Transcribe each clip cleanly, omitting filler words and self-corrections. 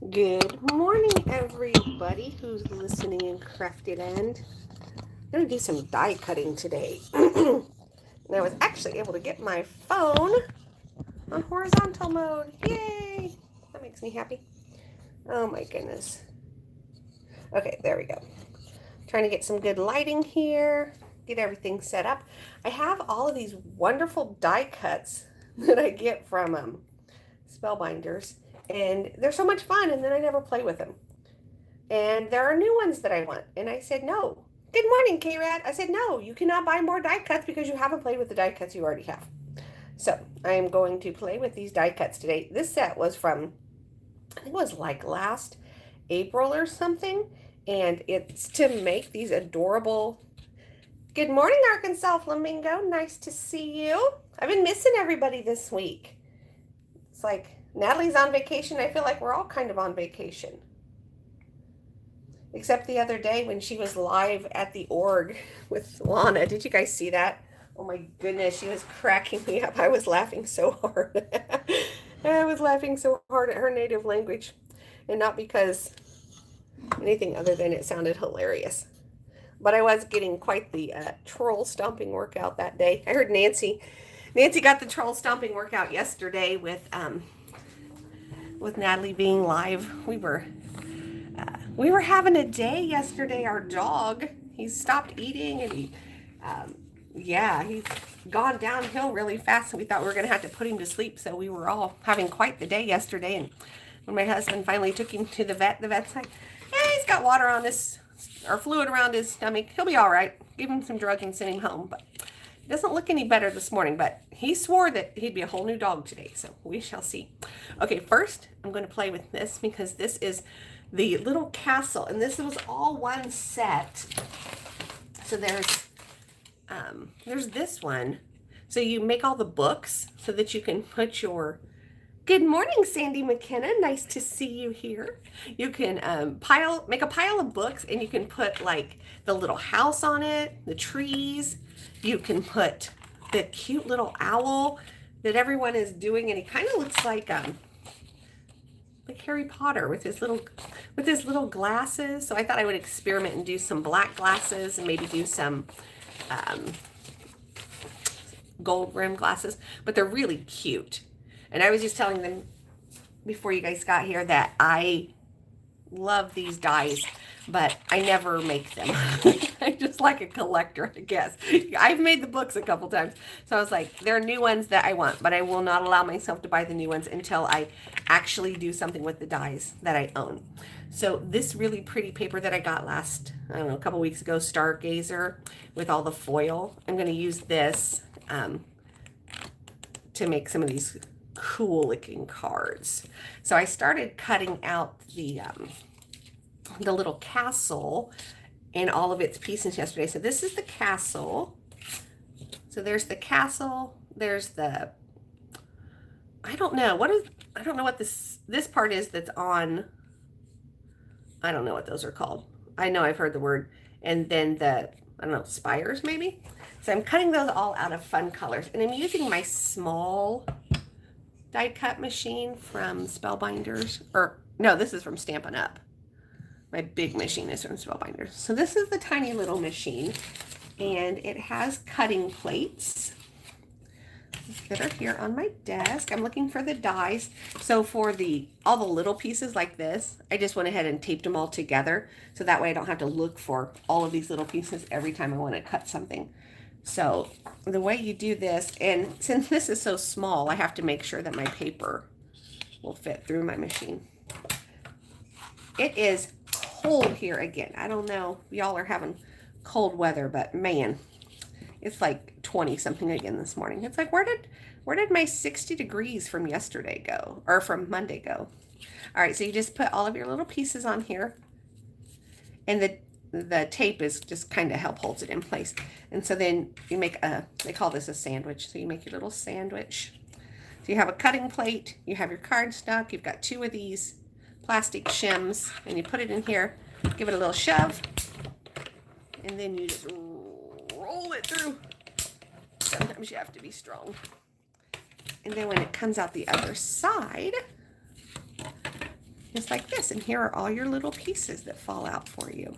Good morning, everybody who's listening in Crafty Land. I'm going to do some die cutting today. And I was actually able to get my phone on horizontal mode. Yay! That makes me happy. Oh my goodness. Okay, there we go. Trying to get some good lighting here, get everything set up. I have all of these wonderful die cuts that I get from Spellbinders, and they're so much fun, and then I never play with them. And there are new ones that I want. And I said, no. Good morning, K-Rad. I said, no, you cannot buy more die cuts because you haven't played with the die cuts you already have. So I am going to play with these die cuts today. This set was from, I think it was like last April or something. And it's to make these adorable. Good morning, Arkansas Flamingo. Nice to see you. I've been missing everybody this week. It's like Natalie's on vacation. I feel like we're all kind of on vacation. Except the other day when she was live at the org with Lana. Did you guys see that? Oh my goodness, she was cracking me up. I was laughing so hard. I was laughing so hard at her native language. And not because anything other than it sounded hilarious. But I was getting quite the troll stomping workout that day. I heard Nancy. Nancy got the troll stomping workout yesterday with Natalie being live. We were having a day yesterday. Our dog, he stopped eating and he's gone downhill really fast. And we thought we were going to have to put him to sleep. So we were all having quite the day yesterday. And when my husband finally took him to the vet's like, yeah, he's got water on his, or fluid around his stomach. He'll be all right. Give him some drug and send him home. But he doesn't look any better this morning. But he swore that he'd be a whole new dog today. So we shall see. Okay, first I'm going to play with this because this is the little castle, and this was all one set. So there's this one. So you make all the books so that you can put your good morning, Sandy McKenna. Nice to see you here. You can make a pile of books, and you can put like the little house on it, the trees. You can put the cute little owl that everyone is doing, and he kind of looks like Harry Potter with his little glasses. So I thought I would experiment and do some black glasses and maybe do some gold rim glasses, but they're really cute. And I was just telling them before you guys got here that I love these dies, but I never make them. I just like a collector, I guess. I've made the books a couple times. So I was like, there are new ones that I want, but I will not allow myself to buy the new ones until I actually do something with the dies that I own. So this really pretty paper that I got a couple weeks ago, Stargazer, with all the foil. I'm going to use this to make some of these cool looking cards. So I started cutting out the little castle and all of its pieces yesterday. So this is the castle. So there's the castle. There's the, I don't know what this part is that's on. I don't know what those are called. I know I've heard the word. And then the, I don't know, spires maybe. So I'm cutting those all out of fun colors. And I'm using my small die cut machine from Spellbinders. Or no, this is from Stampin' Up. My big machine is from Spellbinders. So this is the tiny little machine, and it has cutting plates that are here on my desk. I'm looking for the dies. So for all the little pieces like this, I just went ahead and taped them all together. So that way I don't have to look for all of these little pieces every time I want to cut something. So the way you do this, and since this is so small, I have to make sure that my paper will fit through my machine. It is cold here again. I don't know. Y'all are having cold weather, but man, it's like 20 something again this morning. It's like, where did my 60 degrees from yesterday go? Or from Monday go? All right, so you just put all of your little pieces on here. And the tape is just kind of holds it in place. And so then you make they call this a sandwich. So you make your little sandwich. So you have a cutting plate, you have your cardstock, you've got 2 of these plastic shims, and you put it in here, give it a little shove, and then you just roll it through. Sometimes you have to be strong. And then when it comes out the other side, just like this. And here are all your little pieces that fall out for you.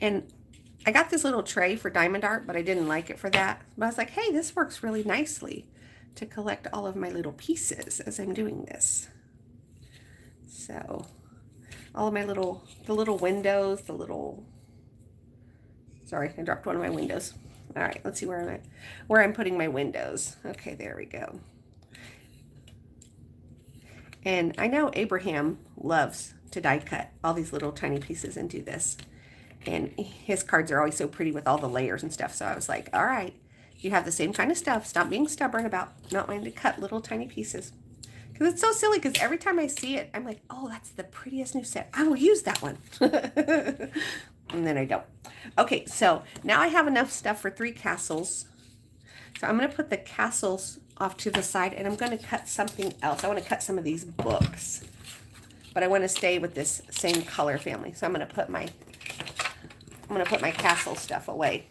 And I got this little tray for diamond art, but I didn't like it for that. But I was like, hey, this works really nicely to collect all of my little pieces as I'm doing this. So all of my the little windows, sorry, I dropped one of my windows. All right, let's see where I'm putting my windows. Okay, there we go. And I know Abraham loves to die cut all these little tiny pieces and do this. And his cards are always so pretty with all the layers and stuff. So I was like, all right, you have the same kind of stuff. Stop being stubborn about not wanting to cut little tiny pieces. Because it's so silly, because every time I see it, I'm like, oh, that's the prettiest new set. I will use that one. And then I don't. Okay, so now I have enough stuff for 3 castles. So I'm going to put the castles off to the side, and I'm going to cut something else. I want to cut some of these books. But I want to stay with this same color family. So I'm going to put my castle stuff away.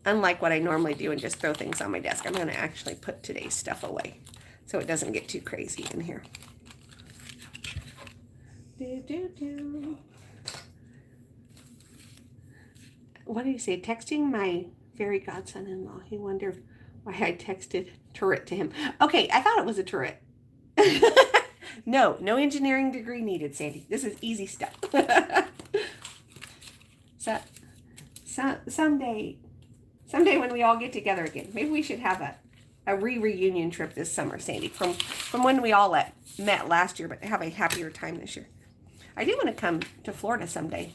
Unlike what I normally do and just throw things on my desk, I'm going to actually put today's stuff away so it doesn't get too crazy in here. What did he say? Texting my fairy godson-in-law. He wondered why I texted turret to him. Okay, I thought it was a turret. No engineering degree needed, Sandy. This is easy stuff. So someday when we all get together again, maybe we should have a reunion trip this summer, Sandy, from when we all met last year, but have a happier time this year. I do want to come to Florida someday.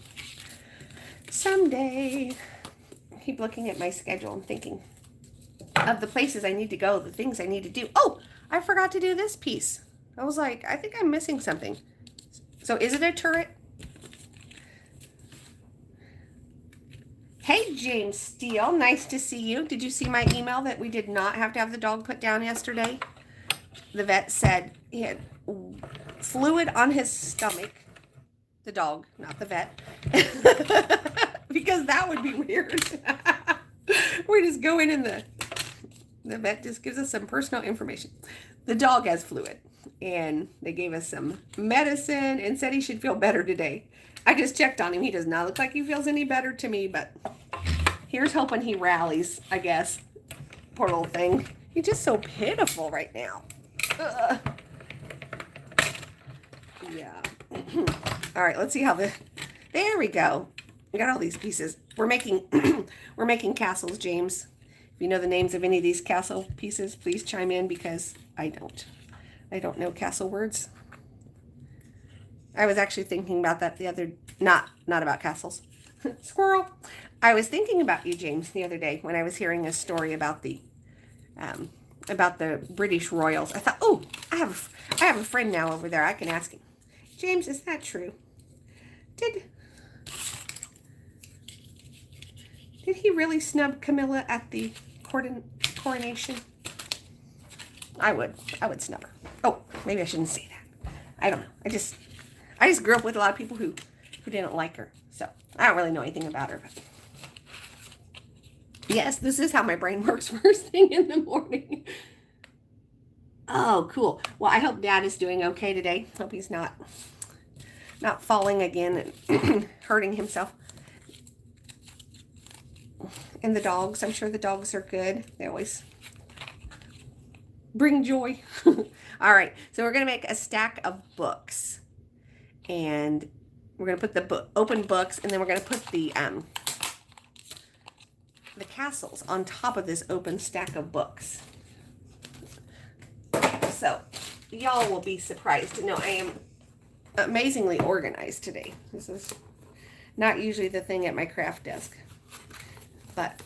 Someday. I keep looking at my schedule and thinking of the places I need to go, the things I need to do. Oh, I forgot to do this piece. I was like, I think I'm missing something. So is it a turret? Hey, James Steele, nice to see you. Did you see my email that we did not have to have the dog put down yesterday? The vet said he had fluid on his stomach. The dog, not the vet. Because that would be weird. We just go in and the vet just gives us some personal information. The dog has fluid. And they gave us some medicine and said he should feel better today. I just checked on him. He does not look like he feels any better to me, but here's hoping he rallies, I guess. Poor little thing. He's just so pitiful right now. Ugh. Yeah. All right, let's see how there we go. We got all these pieces. We're making castles, James. If you know the names of any of these castle pieces, please chime in, because I don't. I don't know castle words. I was actually thinking about that the other, not about castles. Squirrel. I was thinking about you, James, the other day when I was hearing a story about the British royals. I thought, oh, I have a friend now over there. I can ask him. James, is that true? Did he really snub Camilla at the coronation? I would snub her. Oh, maybe I shouldn't say that. I don't know. I just grew up with a lot of people who didn't like her. So I don't really know anything about her. But yes, this is how my brain works first thing in the morning. Oh, cool. Well, I hope Dad is doing okay today. Hope he's not falling again and hurting himself. And the dogs, I'm sure the dogs are good. They always bring joy. All right, so we're going to make a stack of books. And we're going to put the open books, and then we're going to put the castles on top of this open stack of books. So y'all will be surprised to know I am amazingly organized today. This is not usually the thing at my craft desk. But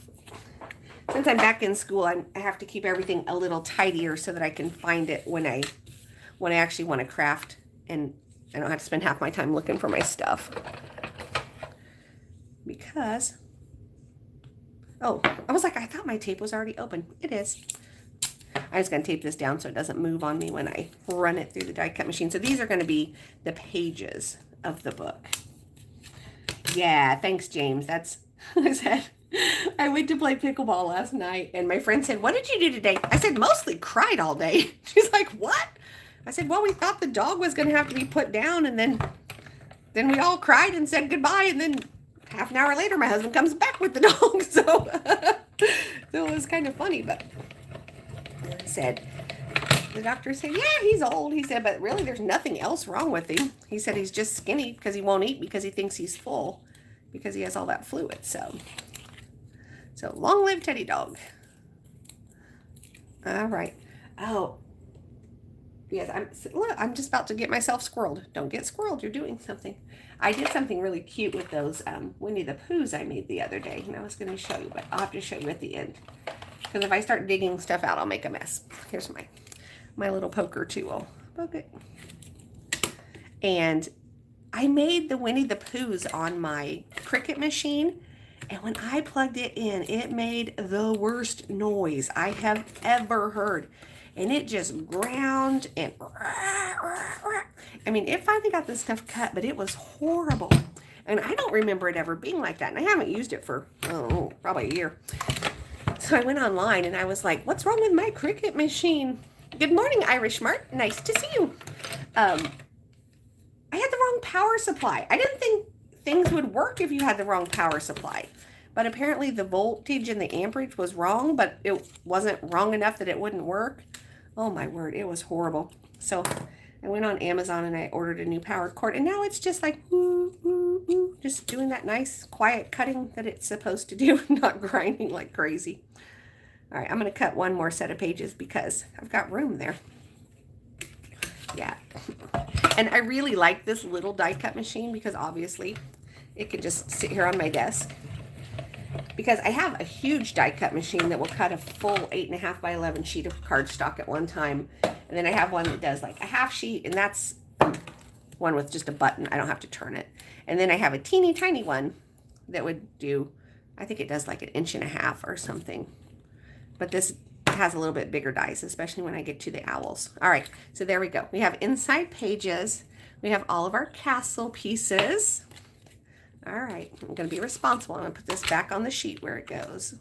since I'm back in school, I have to keep everything a little tidier so that I can find it when I actually want to craft, and I don't have to spend half my time looking for my stuff. Because, oh, I was like, I thought my tape was already open. It is. I'm just going to tape this down so it doesn't move on me when I run it through the die cut machine. So these are going to be the pages of the book. Yeah, thanks, James. That's, I said, I went to play pickleball last night, and my friend said, what did you do today? I said, mostly cried all day. She's like, what? I said, well, we thought the dog was going to have to be put down, and then we all cried and said goodbye, and then half an hour later, my husband comes back with the dog. So it was kind of funny, but he said, the doctor said, yeah, he's old. He said, but really there's nothing else wrong with him. He said he's just skinny because he won't eat because he thinks he's full because he has all that fluid. So long live Teddy Dog. All right. Oh, yes, I'm just about to get myself squirreled. Don't get squirreled. You're doing something. I did something really cute with those Winnie the Poohs I made the other day, and I was going to show you, but I'll have to show you at the end. Because if I start digging stuff out, I'll make a mess. Here's my little poker tool. Poke it. And I made the Winnie the Poohs on my Cricut machine, and when I plugged it in, it made the worst noise I have ever heard. And it just ground and I mean, it finally got this stuff cut, but it was horrible. And I don't remember it ever being like that. And I haven't used it for, probably a year. So I went online and I was like, what's wrong with my Cricut machine? Good morning, Irish Mart. Nice to see you. I had the wrong power supply. I didn't think things would work if you had the wrong power supply. But apparently the voltage and the amperage was wrong, but it wasn't wrong enough that it wouldn't work. Oh my word, it was horrible. So I went on Amazon and I ordered a new power cord, and now it's just like, just doing that nice quiet cutting that it's supposed to do, not grinding like crazy. All right, I'm going to cut one more set of pages because I've got room there. Yeah. And I really like this little die cut machine because obviously it can just sit here on my desk. Because I have a huge die cut machine that will cut a full 8.5 by 11 sheet of cardstock at one time. And then I have one that does like a half sheet, and that's one with just a button. I don't have to turn it. And then I have a teeny tiny one that would do, I think it does like 1.5 inches or something. But this has a little bit bigger dies, especially when I get to the owls. All right, so there we go. We have inside pages. We have all of our castle pieces. All right, I'm going to be responsible. I'm going to put this back on the sheet where it goes.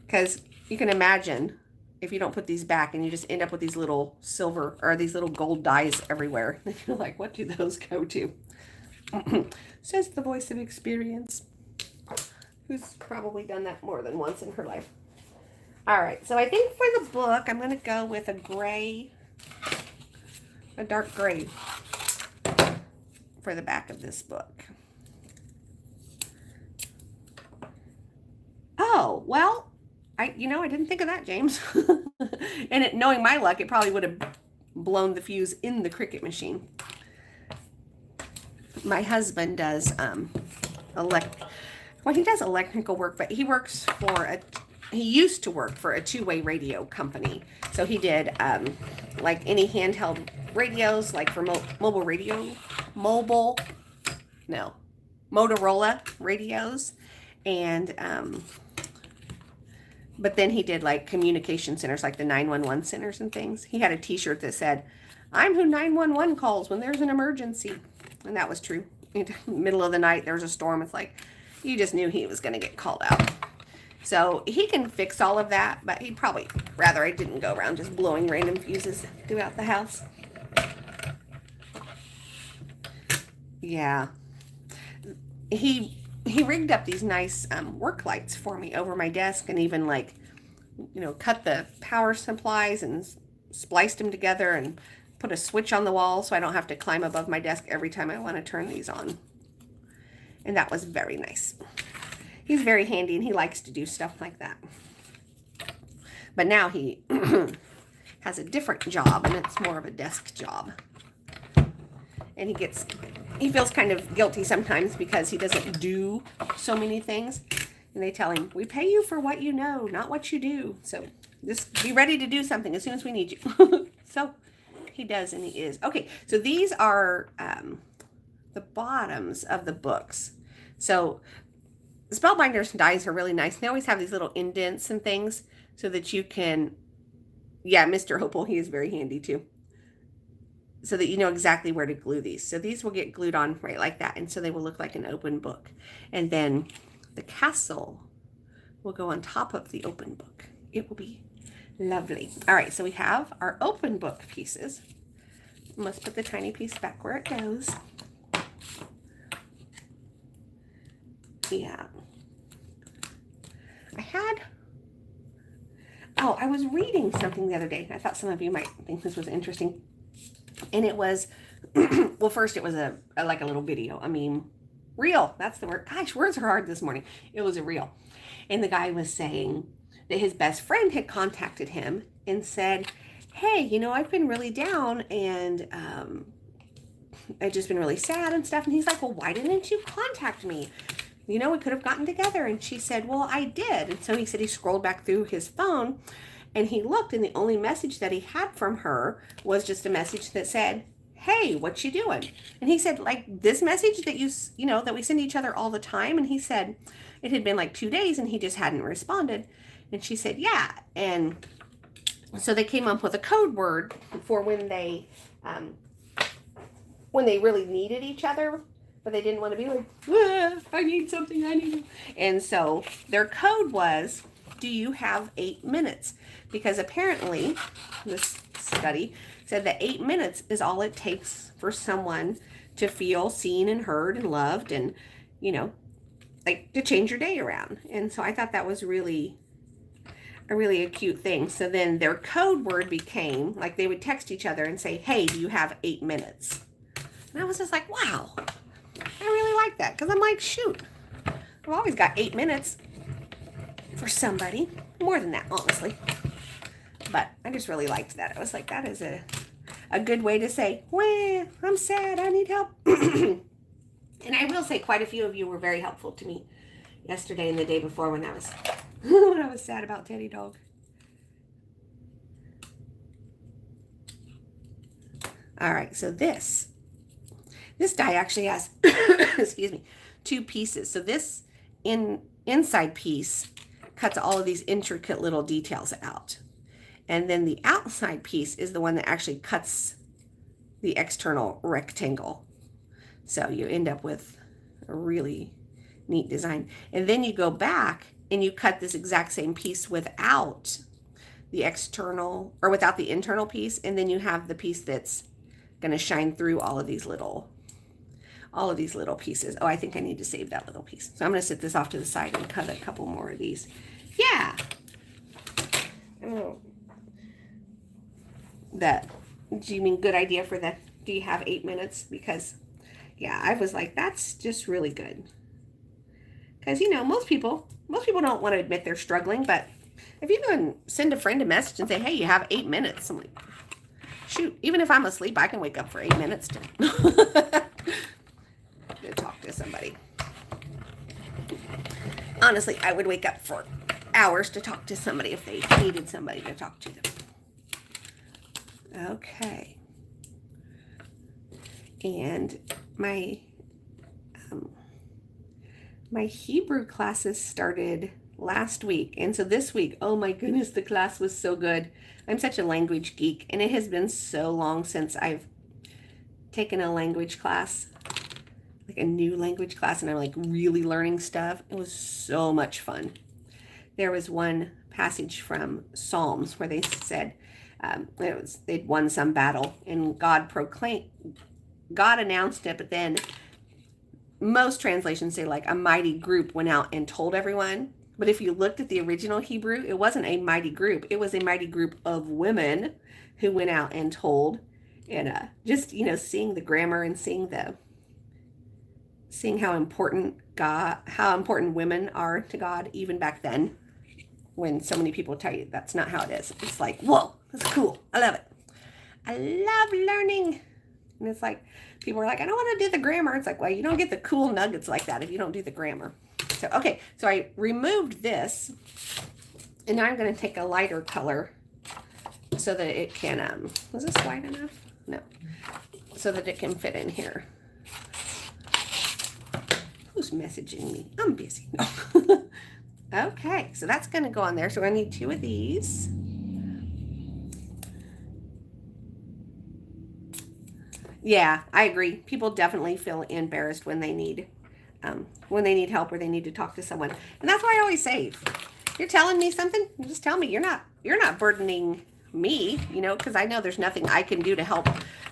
Because you can imagine if you don't put these back and you just end up with these little silver or these little gold dies everywhere. You're like, what do those go to? Says the voice of experience, who's probably done that more than once in her life. All right, so I think for the book, I'm going to go with a gray, a dark gray for the back of this book. Oh, well, I didn't think of that, James. And knowing my luck, it probably would have blown the fuse in the Cricut machine. My husband does he does electrical work, but he works for he used to work for a two-way radio company. So he did like any handheld radios, like for Motorola radios. And but then he did like communication centers, like the 911 centers and things. He had a t-shirt that said, "I'm who 911 calls when there's an emergency." And that was true. In the middle of the night, there was a storm. It's like, you just knew he was going to get called out. So he can fix all of that, but he'd probably rather I didn't go around just blowing random fuses throughout the house. Yeah. He rigged up these nice work lights for me over my desk, and even like, cut the power supplies and spliced them together and put a switch on the wall so I don't have to climb above my desk every time I want to turn these on. And that was very nice. He's very handy and he likes to do stuff like that. But now he has a different job, and it's more of a desk job. And he feels kind of guilty sometimes because he doesn't do so many things. And they tell him, we pay you for what you know, not what you do. So just be ready to do something as soon as we need you. So he does, and he is. Okay, so these are the bottoms of the books. So Spellbinders dies are really nice. They always have these little indents and things so that you can, Mr. Hopel, he is very handy too. So that you know exactly where to glue these. So these will get glued on right like that. And so they will look like an open book. And then the castle will go on top of the open book. It will be Lovely. All right, so we have our open book pieces. Let's put the tiny piece back where it goes. Yeah. I was reading something the other day. I thought some of you might think this was interesting. And it was, well, first it was like a little video. I mean, reel. That's the word. Gosh, words are hard this morning. It was a reel. And the guy was saying that his best friend had contacted him and said, hey, I've been really down and I've just been really sad and stuff. And he's like, well, why didn't you contact me? We could have gotten together. And she said, well, I did. And so he said he scrolled back through his phone and he looked, and the only message that he had from her was just a message that said, hey, what you doing? And he said, like, this message that that we send each other all the time. And he said it had been like 2 days and he just hadn't responded. And she said, yeah. And so they came up with a code word for when they really needed each other, but they didn't want to be like, I need something, I need. And so their code was, do you have 8 minutes? Because apparently this study said that 8 minutes is all it takes for someone to feel seen and heard and loved and, like to change your day around. And so I thought that was really a cute thing. So then their code word became, like, they would text each other and say, hey, do you have 8 minutes? And I was just like, wow, I really like that. Because I'm like, shoot, I've always got 8 minutes for somebody. More than that, honestly. But I just really liked that. I was like, that is a good way to say, well, I'm sad, I need help. And I will say quite a few of you were very helpful to me yesterday and the day before when I was sad about Teddy Dog. All right, so this die actually has, excuse me, 2 pieces. So this inside piece cuts all of these intricate little details out. And then the outside piece is the one that actually cuts the external rectangle. So you end up with a really neat design. And then you go back and you cut this exact same piece without the external, or without the internal piece. And then you have the piece that's going to shine through all of these little pieces. Oh, I think I need to save that little piece. So I'm going to set this off to the side and cut a couple more of these. Yeah. Oh. Do you mean good idea for the, do you have 8 minutes? Because, yeah, I was like, that's just really good. Because, most people don't want to admit they're struggling, but if you can send a friend a message and say, hey, you have 8 minutes, I'm like, shoot, even if I'm asleep, I can wake up for 8 minutes to talk to somebody. Honestly, I would wake up for hours to talk to somebody if they needed somebody to talk to them. Okay. And my Hebrew classes started last week. And so this week, oh my goodness, the class was so good. I'm such a language geek, and it has been so long since I've taken a language class, like a new language class, and I'm like really learning stuff. It was so much fun. There was one passage from Psalms where they said, they'd won some battle and God announced it, but then most translations say like a mighty group went out and told everyone. But if you looked at the original Hebrew, it wasn't a mighty group. It was a mighty group of women who went out and told. And just, seeing the grammar and seeing how important women are to God, even back then, when so many people tell you that's not how it is. It's like, whoa, that's cool. I love it. I love learning. And it's like, people are like, I don't want to do the grammar. It's like, well, you don't get the cool nuggets like that if you don't do the grammar. So, okay, so I removed this, and now I'm going to take a lighter color so that it can, was this wide enough? No. So that it can fit in here. Who's messaging me? I'm busy. No. Okay, so that's going to go on there. So I need 2 of these. Yeah, I agree. People definitely feel embarrassed when they need help or they need to talk to someone. And that's why I always say, you're telling me something, just tell me. You're not burdening me, you know, because I know there's nothing I can do to help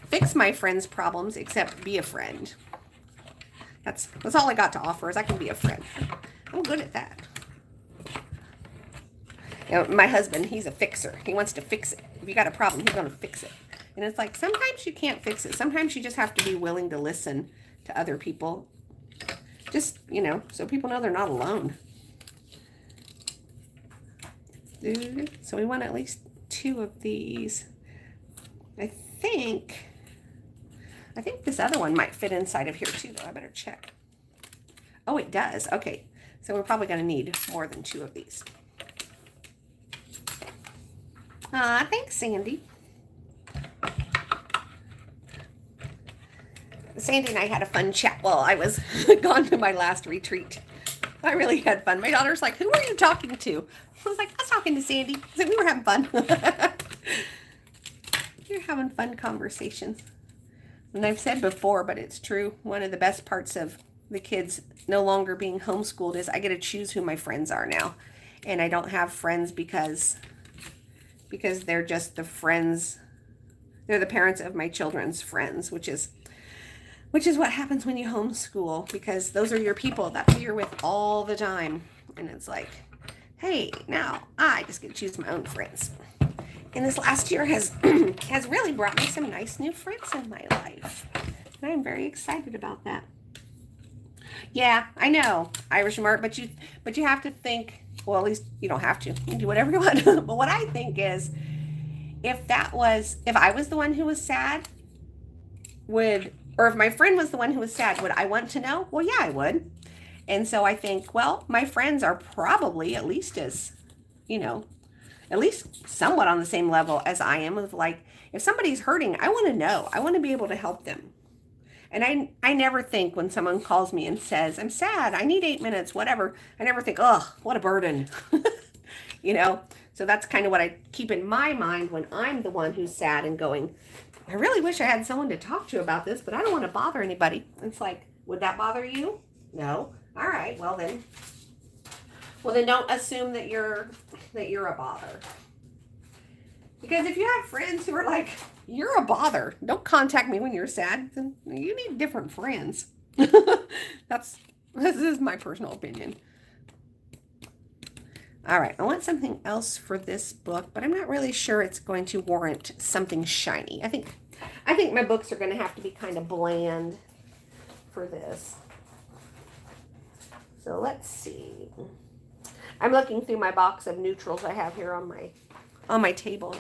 fix my friend's problems except be a friend. That's all I got to offer is I can be a friend. I'm good at that. You know, my husband, he's a fixer. He wants to fix it. If you got a problem, he's going to fix it. And it's like, sometimes you can't fix it. Sometimes you just have to be willing to listen to other people. Just, you know, so people know they're not alone. So we want at least 2 of these. I think this other one might fit inside of here too, though. I better check. Oh, it does. Okay. So we're probably going to need more than 2 of these. Thanks, Sandy. Sandy and I had a fun chat while I was gone to my last retreat. I really had fun. My daughter's like, who are you talking to? I was like, I was talking to Sandy. I said, we were having fun. You're having fun conversations. And I've said before, but it's true, one of the best parts of the kids no longer being homeschooled is I get to choose who my friends are now. And I don't have friends because they're just the friends. They're the parents of my children's friends, which is what happens when you homeschool, because those are your people. That's who you're with all the time. And it's like, hey, now I just get to choose my own friends. And this last year has really brought me some nice new friends in my life. And I'm very excited about that. Yeah, I know, Irish Mart, but you have to think, well, at least you don't have to. You can do whatever you want. But what I think is, if I was the one who was sad, or if my friend was the one who was sad, would I want to know? Well, yeah, I would. And so I think, well, my friends are probably at least as, you know, at least somewhat on the same level as I am of like, if somebody's hurting, I want to know. I want to be able to help them. And I never think when someone calls me and says, I'm sad, I need 8 minutes, whatever. I never think, oh, what a burden. You know? So that's kind of what I keep in my mind when I'm the one who's sad and going, I really wish I had someone to talk to about this, but I don't want to bother anybody. It's like, would that bother you? No. All right. Well then don't assume that you're a bother. Because if you have friends who are like, you're a bother, don't contact me when you're sad, then you need different friends. This is my personal opinion. All right, I want something else for this book, but I'm not really sure it's going to warrant something shiny. I think my books are going to have to be kind of bland for this. So let's see. I'm looking through my box of neutrals I have here on my table.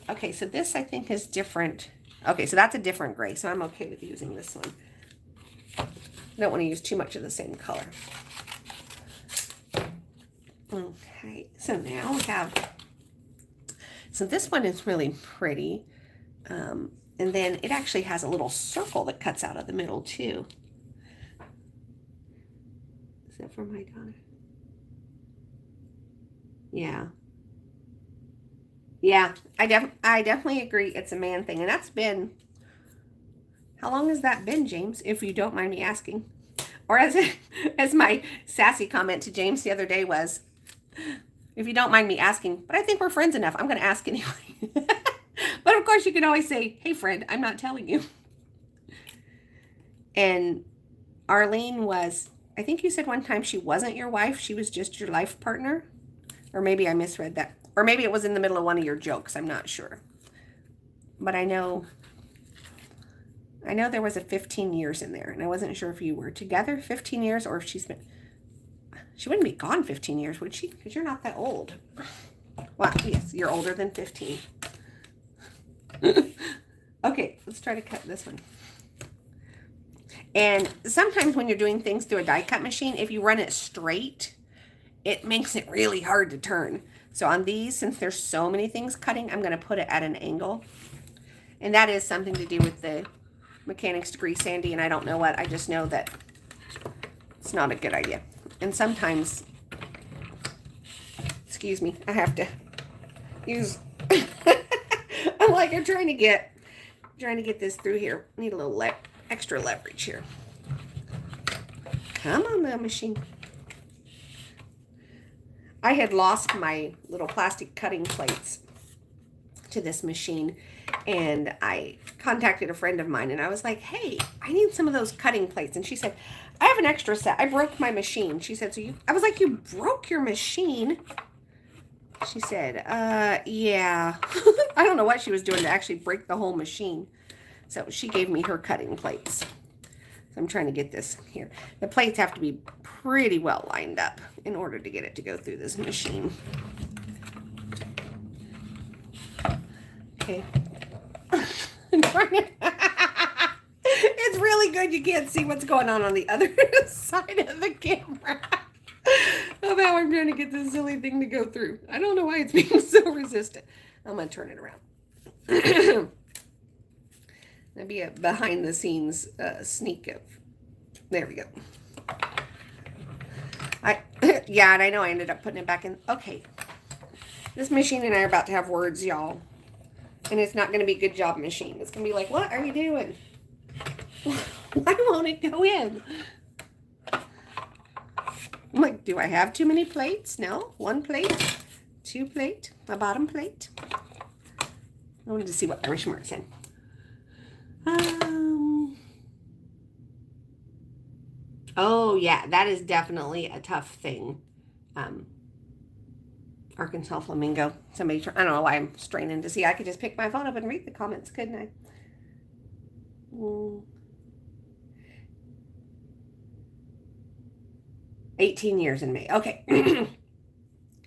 Okay, so this I think is different. Okay, so that's a different gray, so I'm okay with using this one. I don't want to use too much of the same color. Okay, so now we have, so this one is really pretty. And then it actually has a little circle that cuts out of the middle too. Is that for my daughter? Yeah. Yeah, I definitely agree it's a man thing. And that's been, how long has that been, James, if you don't mind me asking? Or as my sassy comment to James the other day was, if you don't mind me asking, but I think we're friends enough, I'm going to ask anyway. But of course you can always say, hey friend, I'm not telling you. And Arlene was, I think you said one time she wasn't your wife, she was just your life partner. Or maybe I misread that. Or maybe it was in the middle of one of your jokes, I'm not sure. But I know there was a 15 years in there, and I wasn't sure if you were together 15 years or if she wouldn't be gone 15 years, would she? Because you're not that old. Well, yes, you're older than 15. Okay, let's try to cut this one. And sometimes when you're doing things through a die cut machine, if you run it straight, it makes it really hard to turn. So on these, since there's so many things cutting, I'm going to put it at an angle. And that is something to do with the mechanics degree, Sandy, and I don't know what. I just know that it's not a good idea. And sometimes, excuse me, I have to use, I'm trying to get this through here. I need a little extra leverage here. Come on, the machine. I had lost my little plastic cutting plates to this machine, and I contacted a friend of mine and I was like, hey, I need some of those cutting plates. And she said, I have an extra set. I broke my machine. She said, I was like, you broke your machine? She said, yeah. I don't know what she was doing to actually break the whole machine. So she gave me her cutting plates. So I'm trying to get this here. The plates have to be pretty well lined up in order to get it to go through this machine. Okay. It's really good you can't see what's going on the other side of the camera. Of how I'm trying to get this silly thing to go through. I don't know why it's being so resistant. I'm going to turn it around. That'd be a behind the scenes sneak of. There we go. Yeah, and I know I ended up putting it back in. Okay. This machine and I are about to have words, y'all. And it's not going to be a good job machine. It's going to be like, what are you doing? Why won't it go in? I'm like, do I have too many plates? No. 1 plate, 2 plate, a bottom plate. I wanted to see what Irish Mark said. Oh, yeah, that is definitely a tough thing. Arkansas Flamingo. I don't know why I'm straining to see. I could just pick my phone up and read the comments, couldn't I? 18 years in May. Okay.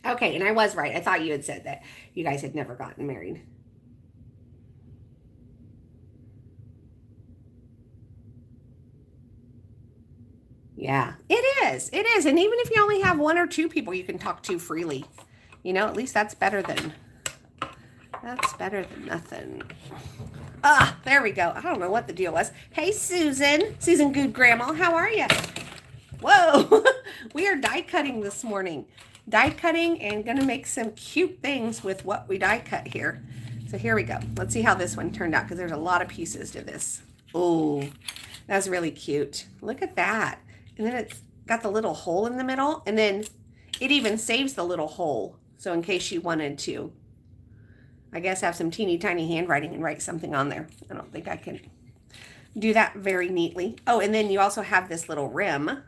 Okay, and I was right. I thought you had said that you guys had never gotten married. Yeah, it is. It is. And even if you only have 1 or 2 people you can talk to freely, you know, at least that's better than nothing. Ah, there we go. I don't know what the deal was. Hey, Susan. Susan Good Grandma, how are you? Whoa, we are die cutting this morning. Die cutting and gonna make some cute things with what we die cut here. So here we go. Let's see how this one turned out because there's a lot of pieces to this. Oh, that's really cute. Look at that. And then it's got the little hole in the middle, and then it even saves the little hole. So in case you wanted to, I guess, have some teeny tiny handwriting and write something on there. I don't think I can do that very neatly. Oh, and then you also have this little rim.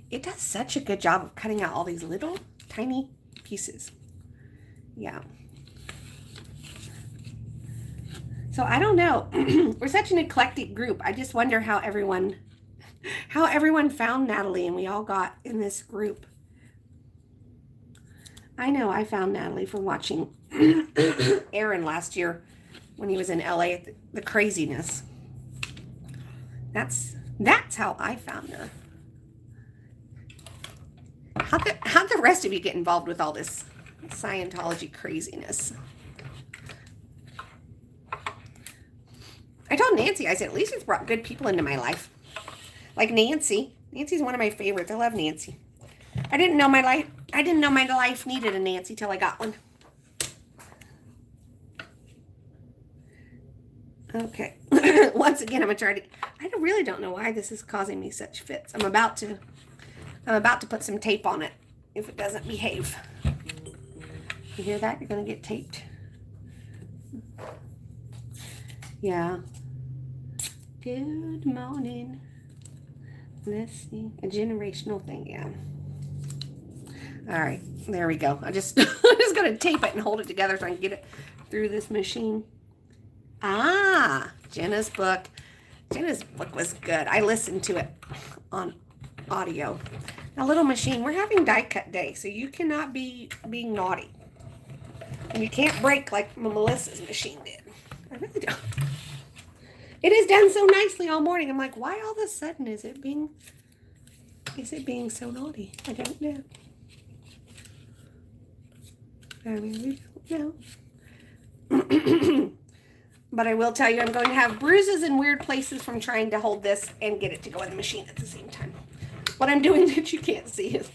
It does such a good job of cutting out all these little tiny pieces. Yeah. So I don't know. We're such an eclectic group. I just wonder how everyone found Natalie and we all got in this group. I know I found Natalie from watching Aaron last year when he was in LA at the craziness. That's how I found her. How'd the rest of you get involved with all this Scientology craziness? I told Nancy, I said, at least it's brought good people into my life. Like Nancy. Nancy's one of my favorites. I love Nancy. I didn't know my life needed a Nancy till I got one. Okay. Once again, I'm going to try to... I really don't know why this is causing me such fits. I'm about to put some tape on it if it doesn't behave. You hear that? You're going to get taped. Yeah. Good morning. Let's see. A generational thing, yeah. All right. There we go. I'm just going to tape it and hold it together so I can get it through this machine. Ah, Jenna's book. Jenna's book was good. I listened to it on audio. A little machine. We're having die cut day, so you cannot be being naughty. And you can't break like Melissa's machine did. I really don't. It is done so nicely all morning. I'm like, why all of a sudden is it being so naughty? I don't know. I really don't know. But I will tell you, I'm going to have bruises in weird places from trying to hold this and get it to go in the machine at the same time. What I'm doing that you can't see is...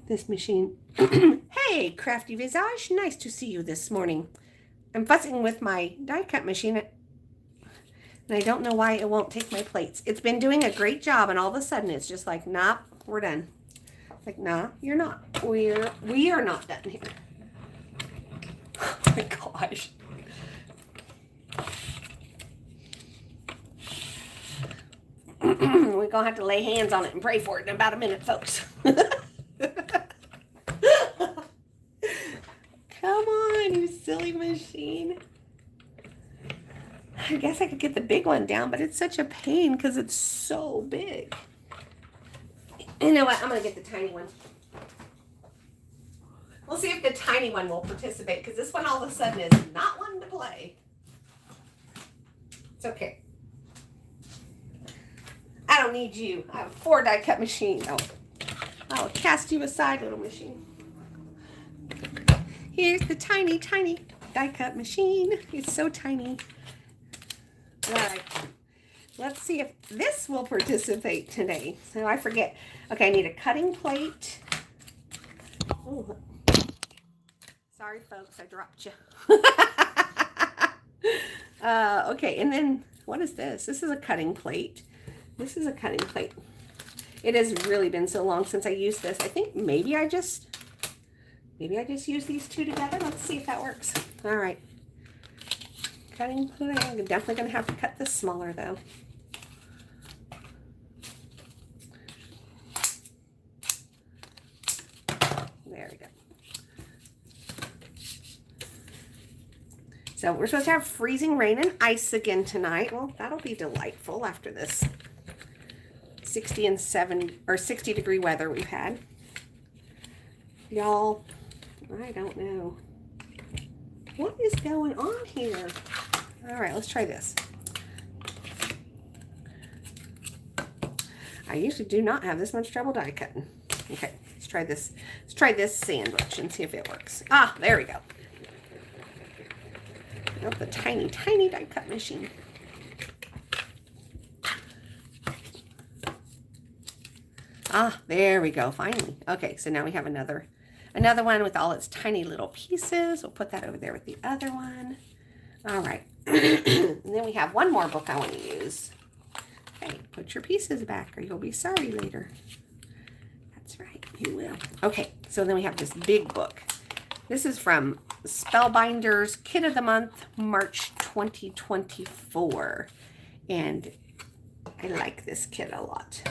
This machine. Hey, Crafty Visage. Nice to see you this morning. I'm fussing with my die cut machine. And I don't know why it won't take my plates. It's been doing a great job, and all of a sudden it's just like, nah, we're done. Like, nah, you're not. We are not done here. Oh my gosh. We're gonna have to lay hands on it and pray for it in about a minute, folks. Come on, you silly machine. I guess I could get the big one down, but it's such a pain because it's so big. You know what? I'm going to get the tiny one. We'll see if the tiny one will participate, because this one all of a sudden is not one to play. It's okay. I don't need you. I have a 4 die cut machine. Oh, I'll cast you aside, little machine. Here's the tiny, tiny die cut machine. It's so tiny. All right. Let's see if this will participate today. So I forget. Okay, I need a cutting plate. Ooh. Sorry, folks, I dropped you. Okay, and then what is this? This is a cutting plate. This is a cutting plate. It has really been so long since I used this. I think maybe I just use these two together. Let's see if that works. All right. Cutting plate. I'm definitely going to have to cut this smaller, though. There we go. So we're supposed to have freezing rain and ice again tonight. Well, that'll be delightful after this 60 degree weather we've had. Y'all, I don't know. What is going on here? All right, let's try this. I usually do not have this much trouble die cutting. Okay, let's try this. Let's try this sandwich and see if it works. Ah, there we go. Oh, the tiny, tiny die cut machine. Ah, there we go, finally. Okay, so now we have another one with all its tiny little pieces. We'll put that over there with the other one. All right. And then we have one more book I want to use. Okay, put your pieces back or you'll be sorry later. That's right, you will. Okay, so then we have this big book. This is from Spellbinders Kit of the Month, March 2024. And I like this kit a lot.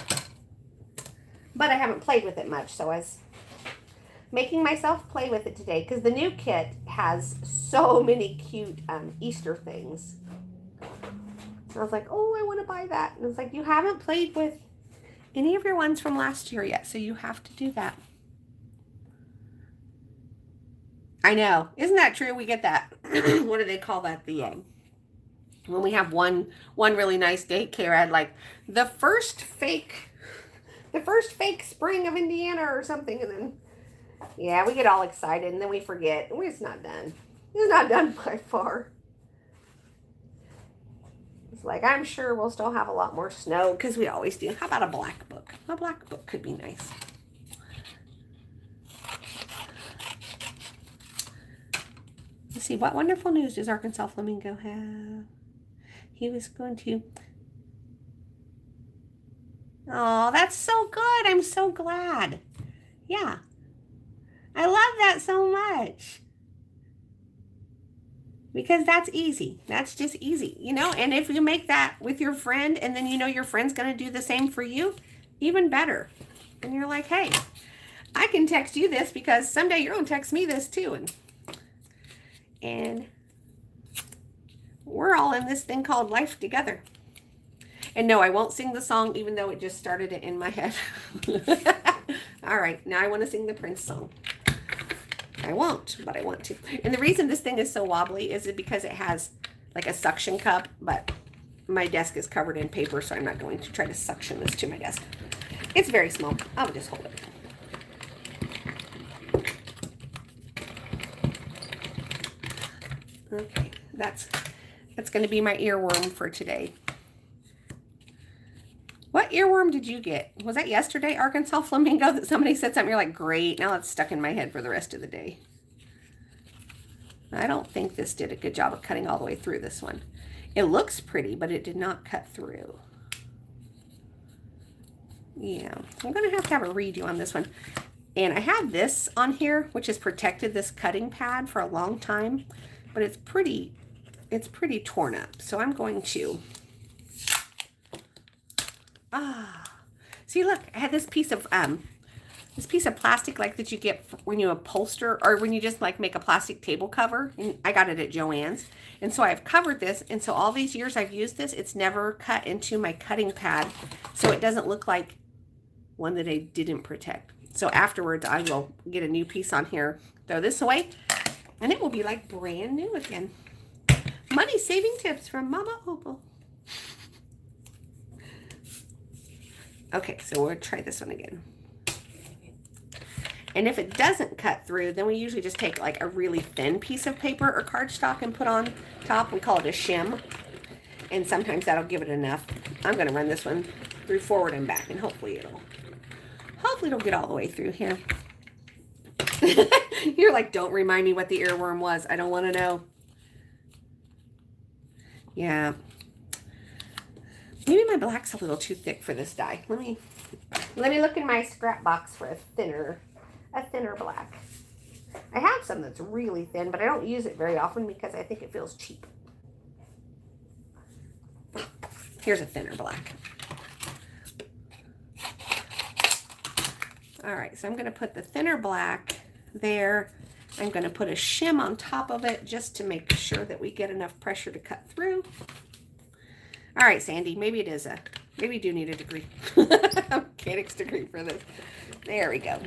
But I haven't played with it much, so I was making myself play with it today because the new kit has so many cute Easter things. And I was like, oh, I want to buy that. And it's like, you haven't played with any of your ones from last year yet, so you have to do that. I know. Isn't that true? We get that. What do they call that? When we have one really nice daycare, I'd like the first fake spring of Indiana or something, and then yeah, we get all excited and then we forget. It's not done. It's not done by far. It's like, I'm sure we'll still have a lot more snow because we always do. How about a black book? A black book could be nice. Let's see, what wonderful news does Arkansas Flamingo have? He was going to... Oh, that's so good. I'm so glad. Yeah. I love that so much. Because that's easy. That's just easy, you know? And if you make that with your friend and then you know your friend's going to do the same for you, even better. And you're like, hey, I can text you this because someday you're going to text me this too. And we're all in this thing called life together. And no, I won't sing the song even though it just started it in my head. All right, now I want to sing the Prince song. I won't, but I want to. And the reason this thing is so wobbly is because it has like a suction cup, but my desk is covered in paper, so I'm not going to try to suction this to my desk. It's very small. I'll just hold it. Okay, that's going to be my earworm for today. What earworm did you get? Was that yesterday, Arkansas Flamingo, that somebody said something? You're like, great, now it's stuck in my head for the rest of the day. I don't think this did a good job of cutting all the way through this one. It looks pretty, but it did not cut through. Yeah, I'm going to have a redo on this one. And I had this on here, which has protected this cutting pad for a long time, but it's pretty torn up. So I'm going to, see, look, I had this piece of plastic like that you get when you upholster or when you just like make a plastic table cover. And I got it at Joann's. And so I've covered this. And so all these years I've used this, it's never cut into my cutting pad. So it doesn't look like one that I didn't protect. So afterwards, I will get a new piece on here, throw this away, and it will be like brand new again. Money saving tips from Mama Opal. Okay, so we'll try this one again. And if it doesn't cut through, then we usually just take like a really thin piece of paper or cardstock and put on top. We call it a shim. And sometimes that'll give it enough. I'm going to run this one through forward and back, and hopefully it'll get all the way through here. You're like, don't remind me what the earworm was. I don't want to know. Yeah. Maybe my black's a little too thick for this dye. Let me look in my scrap box for a thinner black. I have some that's really thin, but I don't use it very often because I think it feels cheap. Here's a thinner black. All right, so I'm going to put the thinner black there. I'm going to put a shim on top of it just to make sure that we get enough pressure to cut through. All right, Sandy, maybe you do need a degree. A mechanics degree for this. There we go.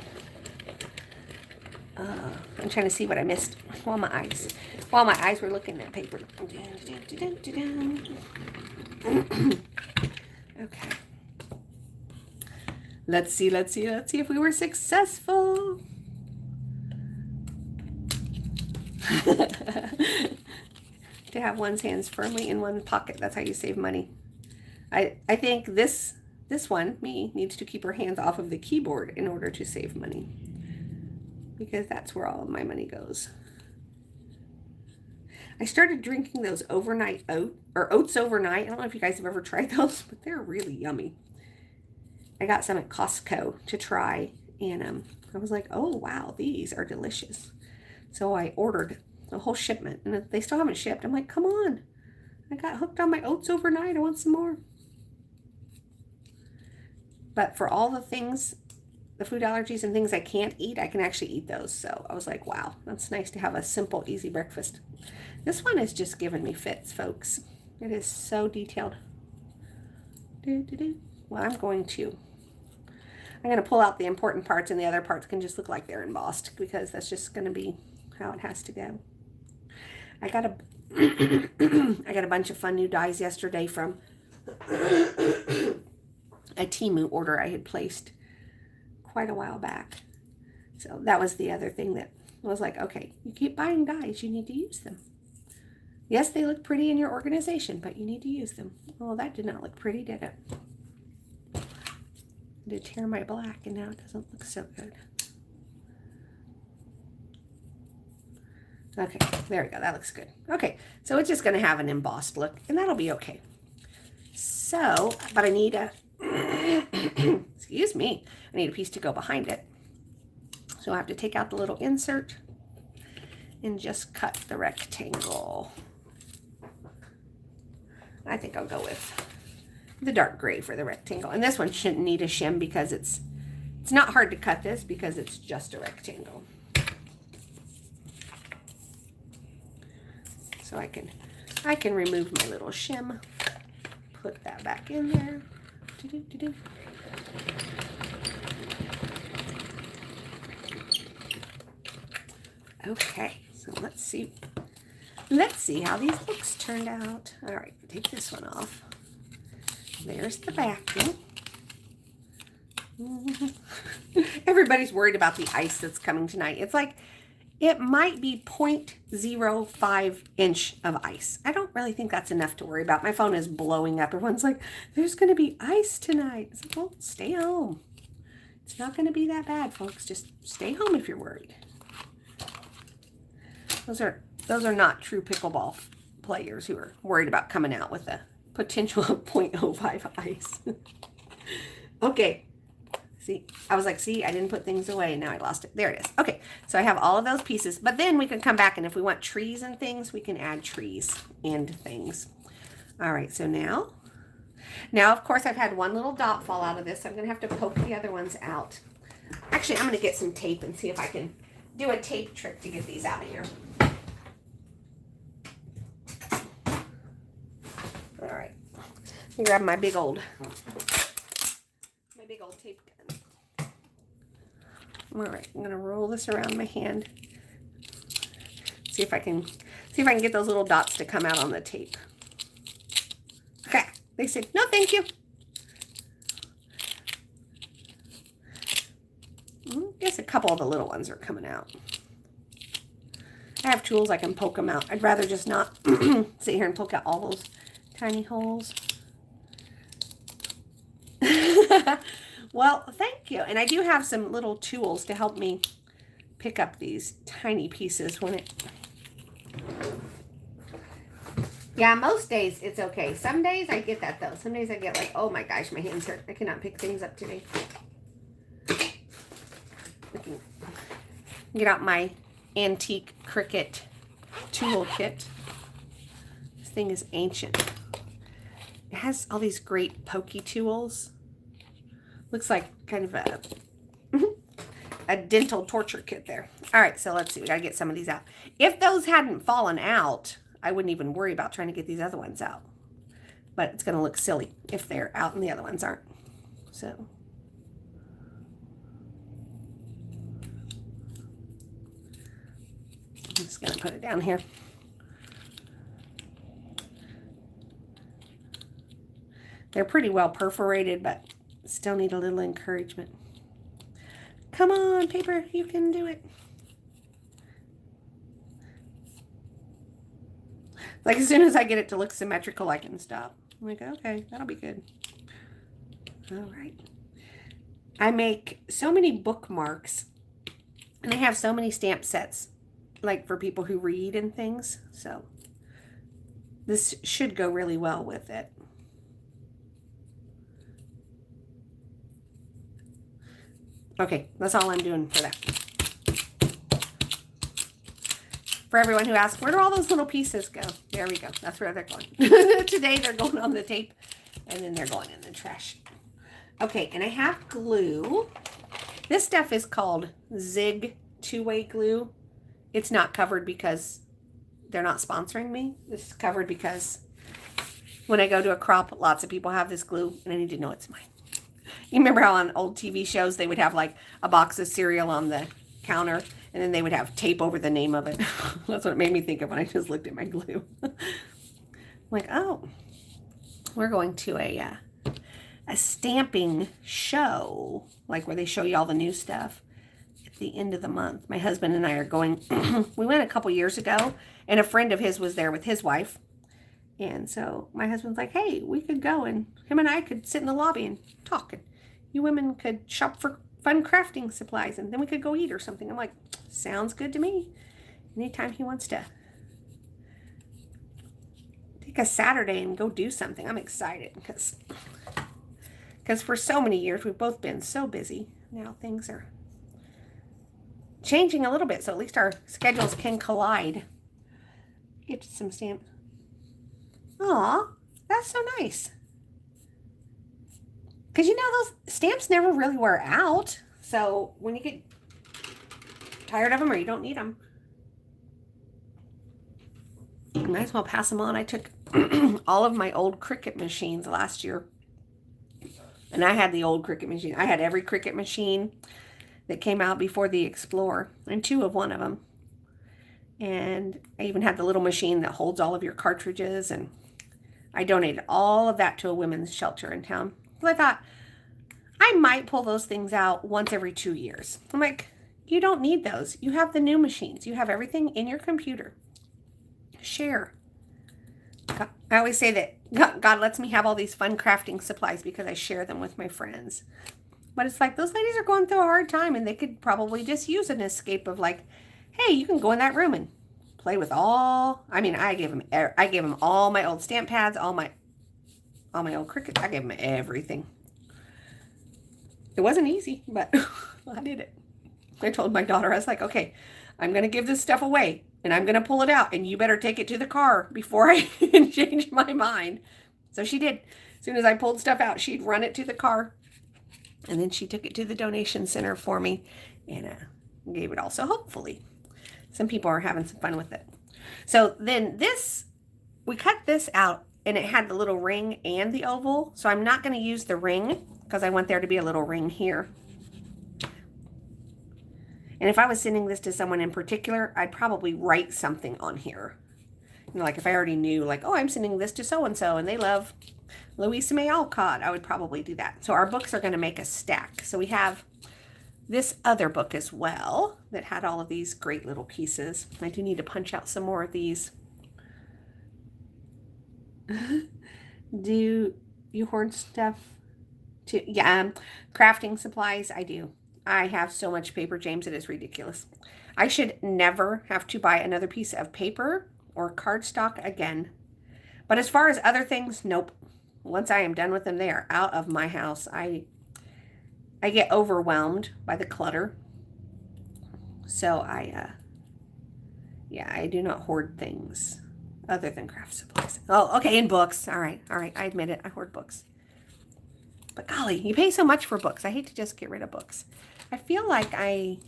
I'm trying to see what I missed while my eyes were looking at paper. Okay. Let's see if we were successful. To have one's hands firmly in one pocket. That's how you save money. I think this one, me, needs to keep her hands off of the keyboard in order to save money. Because that's where all of my money goes. I started drinking those overnight oats overnight. I don't know if you guys have ever tried those, but they're really yummy. I got some at Costco to try, and I was like, oh wow, these are delicious. So I ordered a whole shipment, and they still haven't shipped. I'm like, come on. I got hooked on my oats overnight. I want some more. But for all the things, the food allergies and things I can't eat, I can actually eat those. So I was like, wow, that's nice to have a simple, easy breakfast. This one is just giving me fits, folks. It is so detailed. Well, I'm going to pull out the important parts, and the other parts can just look like they're embossed, because that's just going to be how it has to go. I got a bunch of fun new dies yesterday from a Temu order I had placed quite a while back. So that was the other thing that was like, okay, you keep buying dies, you need to use them. Yes, they look pretty in your organization, but you need to use them. Well, that did not look pretty, did it? I did tear my black, and now it doesn't look so good. Okay, there we go. That looks good. Okay, so it's just going to have an embossed look, and that'll be okay. So, but I need a, excuse me, I need a piece to go behind it. So I have to take out the little insert and just cut the rectangle. I think I'll go with the dark gray for the rectangle. And this one shouldn't need a shim because it's not hard to cut this because it's just a rectangle. So I can remove my little shim, put that back in there. Okay, so let's see how these books turned out. All right, take this one off. There's the backing. Everybody's worried about the ice that's coming tonight. It's like, it might be 0.05 inch of ice. I don't really think that's enough to worry about. My phone is blowing up. Everyone's like, there's going to be ice tonight. It's like, well, stay home. It's not going to be that bad, folks. Just stay home if you're worried. Those are not true pickleball players who are worried about coming out with a potential of 0.05 ice. Okay. See, I was like, see, I didn't put things away. Now I lost it. There it is. Okay, so I have all of those pieces. But then we can come back, and if we want trees and things, we can add trees and things. All right, so now, of course, I've had one little dot fall out of this. So I'm going to have to poke the other ones out. Actually, I'm going to get some tape and see if I can do a tape trick to get these out of here. All right, let me grab my big old tape gun. All right, I'm gonna roll this around my hand. See if I can get those little dots to come out on the tape. Okay, they said no, thank you. I guess a couple of the little ones are coming out. I have tools I can poke them out. I'd rather just not sit here and poke out all those tiny holes. Well, thank you. And I do have some little tools to help me pick up these tiny pieces when it... Yeah, most days it's okay. Some days I get that though. Some days I get like, oh my gosh, my hands hurt. I cannot pick things up today. I can get out my antique Cricut tool kit. This thing is ancient. It has all these great pokey tools. Looks like kind of a dental torture kit there. All right, so let's see. We got to get some of these out. If those hadn't fallen out, I wouldn't even worry about trying to get these other ones out. But it's going to look silly if they're out and the other ones aren't. So... I'm just going to put it down here. They're pretty well perforated, but still need a little encouragement. Come on, paper, you can do it. Like as soon as I get it to look symmetrical, I can stop. I'm like, okay, that'll be good. All right. I make so many bookmarks, and I have so many stamp sets, like for people who read and things. So this should go really well with it. Okay, that's all I'm doing for that. For everyone who asks, where do all those little pieces go? There we go. That's where they're going. Today they're going on the tape, and then they're going in the trash. Okay, and I have glue. This stuff is called Zig two-way glue. It's not covered because they're not sponsoring me. This is covered because when I go to a crop, lots of people have this glue, and I need to know it's mine. You remember how on old TV shows they would have like a box of cereal on the counter, and then they would have tape over the name of it. That's what it made me think of when I just looked at my glue. I'm like, oh, we're going to a stamping show, like where they show you all the new stuff at the end of the month. My husband and I are going. We went a couple years ago, and a friend of his was there with his wife. And so my husband's like, hey, we could go, and him and I could sit in the lobby and talk, and you women could shop for fun crafting supplies, and then we could go eat or something. I'm like, sounds good to me. Anytime he wants to take a Saturday and go do something, I'm excited because for so many years we've both been so busy. Now things are changing a little bit, so at least our schedules can collide. Get some stamps. Aw, that's so nice. Because you know, those stamps never really wear out. So when you get tired of them or you don't need them, you might as well pass them on. I took all of my old Cricut machines last year. And I had the old Cricut machine. I had every Cricut machine that came out before the Explorer, and 2 of one of them. And I even had the little machine that holds all of your cartridges, and I donated all of that to a women's shelter in town. So I thought I might pull those things out once every 2 years. I'm like, you don't need those. You have the new machines. You have everything in your computer. Share. I always say that God lets me have all these fun crafting supplies because I share them with my friends. But it's like, those ladies are going through a hard time, and they could probably just use an escape of like, hey, you can go in that room and play with all, I mean, I gave him all my old stamp pads, all my old Cricut. I gave him everything. It wasn't easy, but I did it. I told my daughter, I was like, okay, I'm going to give this stuff away and I'm going to pull it out and you better take it to the car before I change my mind. So she did. As soon as I pulled stuff out, she'd run it to the car and then she took it to the donation center for me and gave it all. So hopefully some people are having some fun with it. So then we cut this out and it had the little ring and the oval. So I'm not going to use the ring because I want there to be a little ring here. And if I was sending this to someone in particular, I'd probably write something on here. You know, like if I already knew, like, oh, I'm sending this to so-and-so and they love Louisa May Alcott, I would probably do that. So our books are going to make a stack. So we have this other book as well that had all of these great little pieces. I do need to punch out some more of these. Do you hoard stuff too? Yeah, crafting supplies, I do. I have so much paper, James, it is ridiculous. I should never have to buy another piece of paper or cardstock again. But as far as other things, nope. Once I am done with them, they are out of my house. I get overwhelmed by the clutter. So I do not hoard things other than craft supplies. Oh, okay, and books. All right, I admit it, I hoard books. But golly, you pay so much for books. I hate to just get rid of books. I feel like is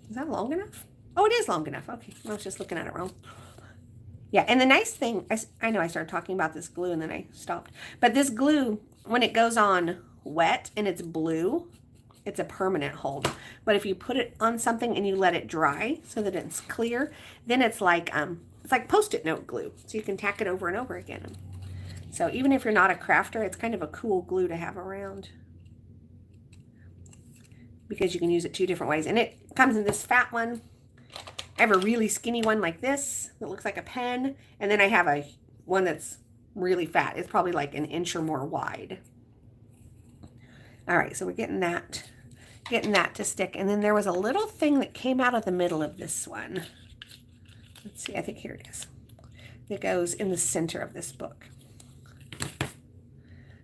that long enough? Oh, it is long enough. Okay, I was just looking at it wrong. Yeah, and the nice thing, I know I started talking about this glue and then I stopped. But this glue, when it goes on wet and it's blue, it's a permanent hold. But if you put it on something and you let it dry so that it's clear, then it's like Post-it note glue. So you can tack it over and over again. So even if you're not a crafter, it's kind of a cool glue to have around, because you can use it 2 different ways. And it comes in this fat one. I have a really skinny one like this that looks like a pen. And then I have one that's really fat. It's probably like an inch or more wide. All right, so we're getting that to stick. And then there was a little thing that came out of the middle of this one. Let's see, I think here it is. It goes in the center of this book.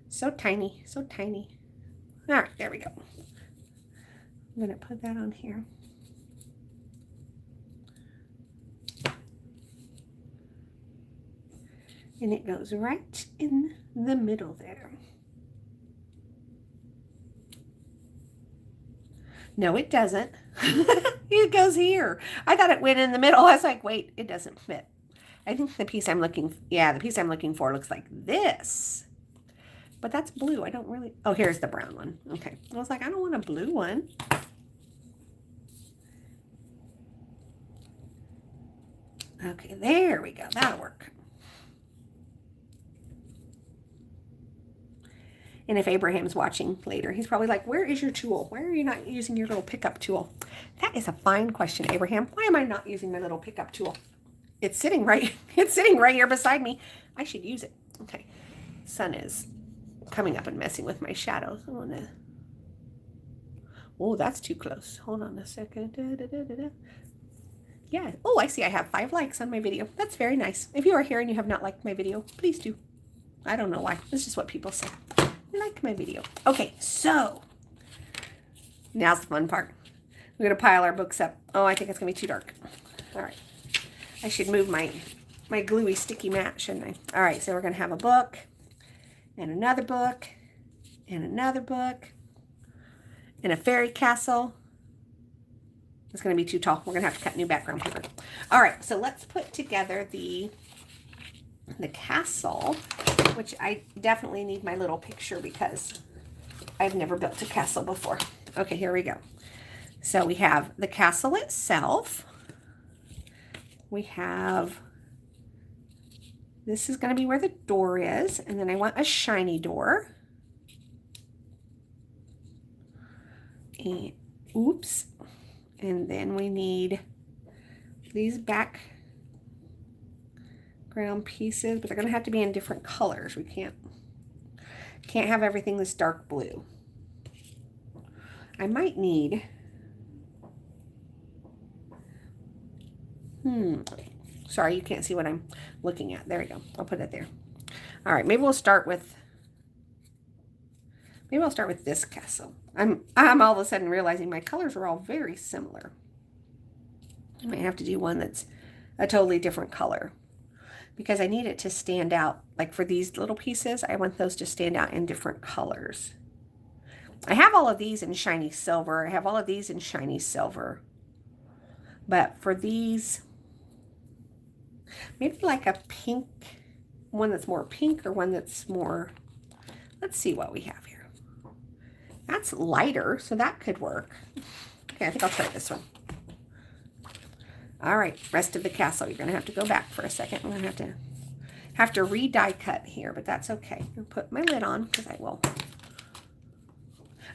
So tiny, so tiny. All right, there we go. I'm going to put that on here. And it goes right in the middle there. No, it doesn't. It goes here. I thought it went in the middle. I was like, wait, it doesn't fit. I think the piece I'm looking for looks like this. But that's blue. I don't really, oh, here's the brown one. Okay. I was like, I don't want a blue one. Okay, there we go. That'll work. And if Abraham's watching later, he's probably like, where is your tool? Why are you not using your little pickup tool? That is a fine question, Abraham. Why am I not using my little pickup tool? It's sitting right here beside me. I should use it. Okay. Sun is coming up and messing with my shadows. I want to, oh, that's too close. Hold on a second. Yeah. Oh, I see. I have 5 likes on my video. That's very nice. If you are here and you have not liked my video, please do. I don't know why. It's just what people say. Like my video. Okay, so now's the fun part. We're going to pile our books up. Oh, I think it's going to be too dark. All right. I should move my gluey sticky mat, shouldn't I? All right, so we're going to have a book and another book and another book and a fairy castle. It's going to be too tall. We're going to have to cut new background paper. All right, so let's put together the castle, which I definitely need my little picture because I've never built a castle before. Okay, here we go. So we have the castle itself. We have, this is going to be where the door is, and then I want a shiny door. And, oops. And then we need these background pieces, but they're going to have to be in different colors. We can't have everything this dark blue. I might need Sorry, you can't see what I'm looking at. There we go. I'll put it there. All right, maybe I'll start with this castle. I'm all of a sudden realizing my colors are all very similar. I might have to do one that's a totally different color because I need it to stand out. Like for these little pieces, I want those to stand out in different colors. I have all of these in shiny silver. I have all of these in shiny silver. But for these, maybe like a pink, one that's more pink or one that's more, let's see what we have here. That's lighter, so that could work. Okay, I think I'll try this one. All right, rest of the castle. You're going to have to go back for a second. I'm going to have to re-die cut here, but that's okay. I'll put my lid on because I will.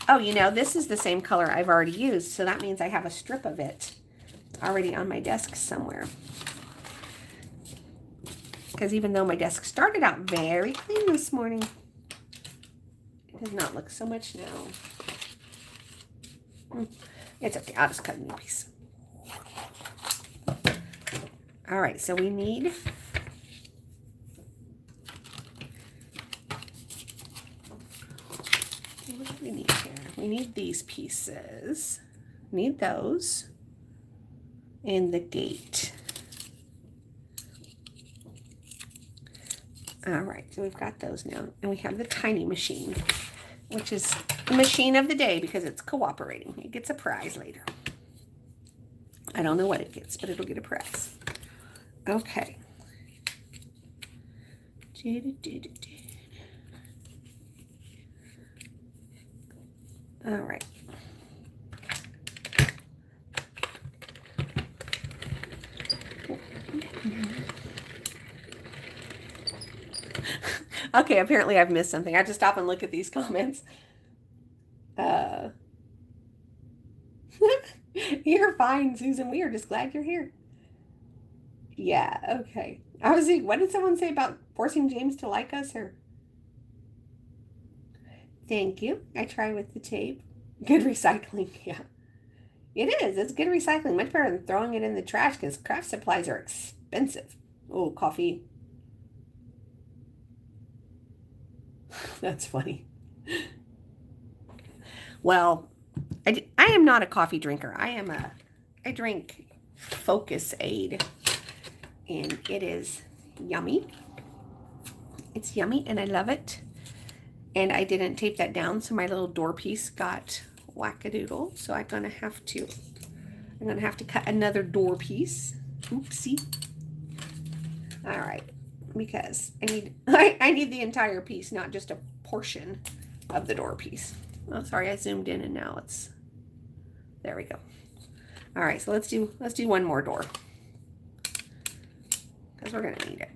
Oh, you know, this is the same color I've already used, so that means I have a strip of it already on my desk somewhere. Because even though my desk started out very clean this morning, it does not look so much now. It's okay. I'll just cut a new piece. All right, so we need what do we need here? We need these pieces. Need those. And the gate. All right, so we've got those now. And we have the tiny machine, which is the machine of the day because it's cooperating. It gets a prize later. I don't know what it gets, but it'll get a prize. Okay. All right. Okay, apparently I've missed something. I have to stop and look at these comments. You're fine, Susan. We are just glad you're here. Yeah, okay. I was thinking, what did someone say about forcing James to like us? Or thank you. I try with the tape. Good recycling, yeah. It is. It's good recycling. Much better than throwing it in the trash because craft supplies are expensive. Oh, coffee. That's funny. Well, I am not a coffee drinker. I drink Focus Aid, and it is yummy. It's yummy, and I love it. And I didn't tape that down, so my little door piece got wackadoodle. So I'm gonna have to cut another door piece. Oopsie. All right, because I need the entire piece, not just a portion of the door piece. Oh, sorry, I zoomed in and now it's, there we go. All right, so let's do one more door because we're gonna need it.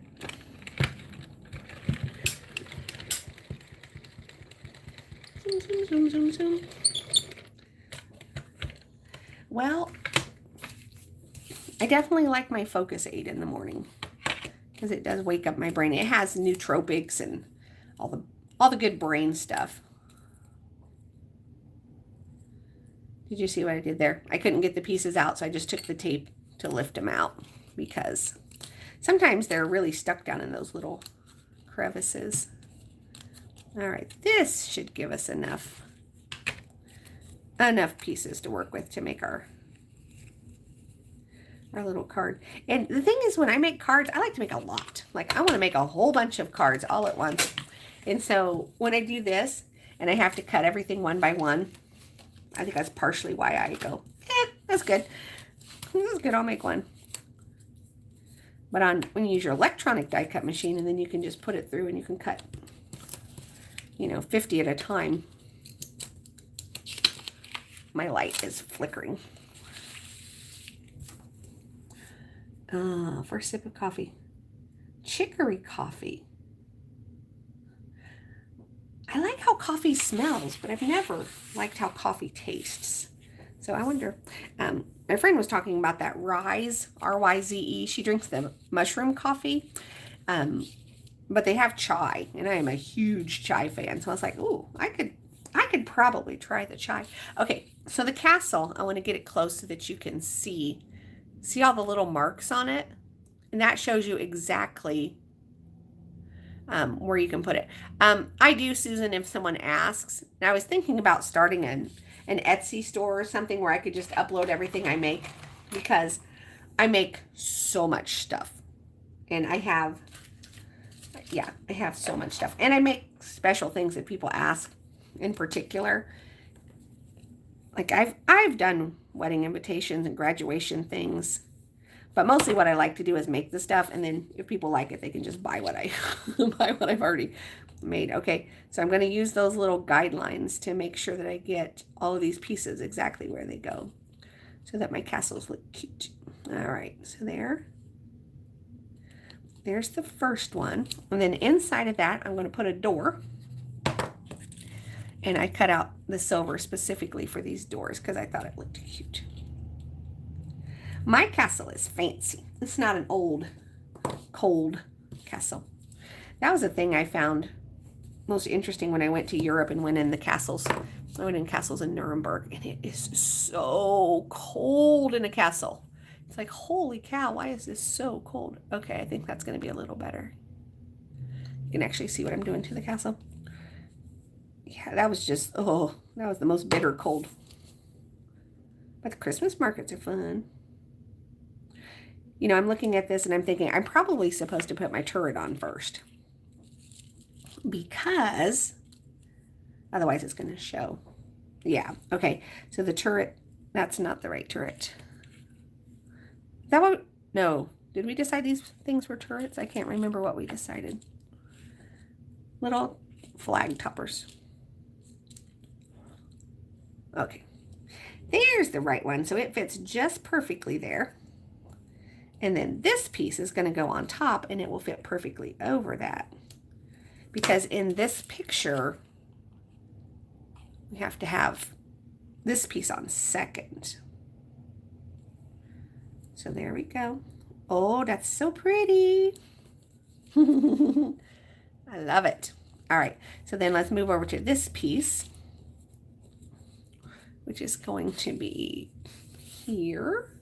Zoom, zoom, zoom, zoom. Well, I definitely like my Focus Aid in the morning because it does wake up my brain. It has nootropics and all the good brain stuff. Did you see what I did there? I couldn't get the pieces out, so I just took the tape to lift them out because sometimes they're really stuck down in those little crevices. All right, this should give us enough pieces to work with to make our little card. And the thing is, when I make cards, I like to make a lot. Like, I want to make a whole bunch of cards all at once. And so when I do this and I have to cut everything one by one, I think that's partially why I go, that's good. This is good, I'll make one. But when you use your electronic die cut machine, and then you can just put it through and you can cut, 50 at a time. My light is flickering. First sip of coffee. Chicory coffee. I like how coffee smells, but I've never liked how coffee tastes. So I wonder, my friend was talking about that Ryze, R-Y-Z-E. She drinks the mushroom coffee, but they have chai, and I am a huge chai fan. So I was like, ooh, I could probably try the chai. Okay, so the castle, I want to get it close so that you can see See all the little marks on it? And that shows you exactly where you can put it. I do, Susan, if someone asks. And I was thinking about starting an Etsy store or something where I could just upload everything I make, because I make so much stuff. And I have so much stuff. And I make special things that people ask in particular. Like I've done wedding invitations and graduation things. But mostly what I like to do is make the stuff, and then if people like it, they can just buy what I've already made. Okay, so I'm going to use those little guidelines to make sure that I get all of these pieces exactly where they go, so that my castles look cute. All right, so there's the first one, and then inside of that, I'm going to put a door. And I cut out the silver specifically for these doors because I thought it looked cute. My castle is fancy. It's not an old, cold castle. That was a thing I found most interesting when I went to Europe and went in the castles. I went in castles in Nuremberg, and it is so cold in a castle. It's like, holy cow, why is this so cold? Okay, I think that's going to be a little better. You can actually see what I'm doing to the castle. Yeah, that was just, that was the most bitter cold. But the Christmas markets are fun. You know, I'm looking at this and I'm thinking I'm probably supposed to put my turret on first, because otherwise it's going to show. Yeah, okay. So the turret, that's not the right turret. Is that what? No. Did we decide these things were turrets? I can't remember what we decided. Little flag toppers. Okay. There's the right one. So it fits just perfectly there. And then this piece is going to go on top, and it will fit perfectly over that. Because in this picture, we have to have this piece on second. So there we go. Oh, that's so pretty. I love it. All right, so then let's move over to this piece, which is going to be here.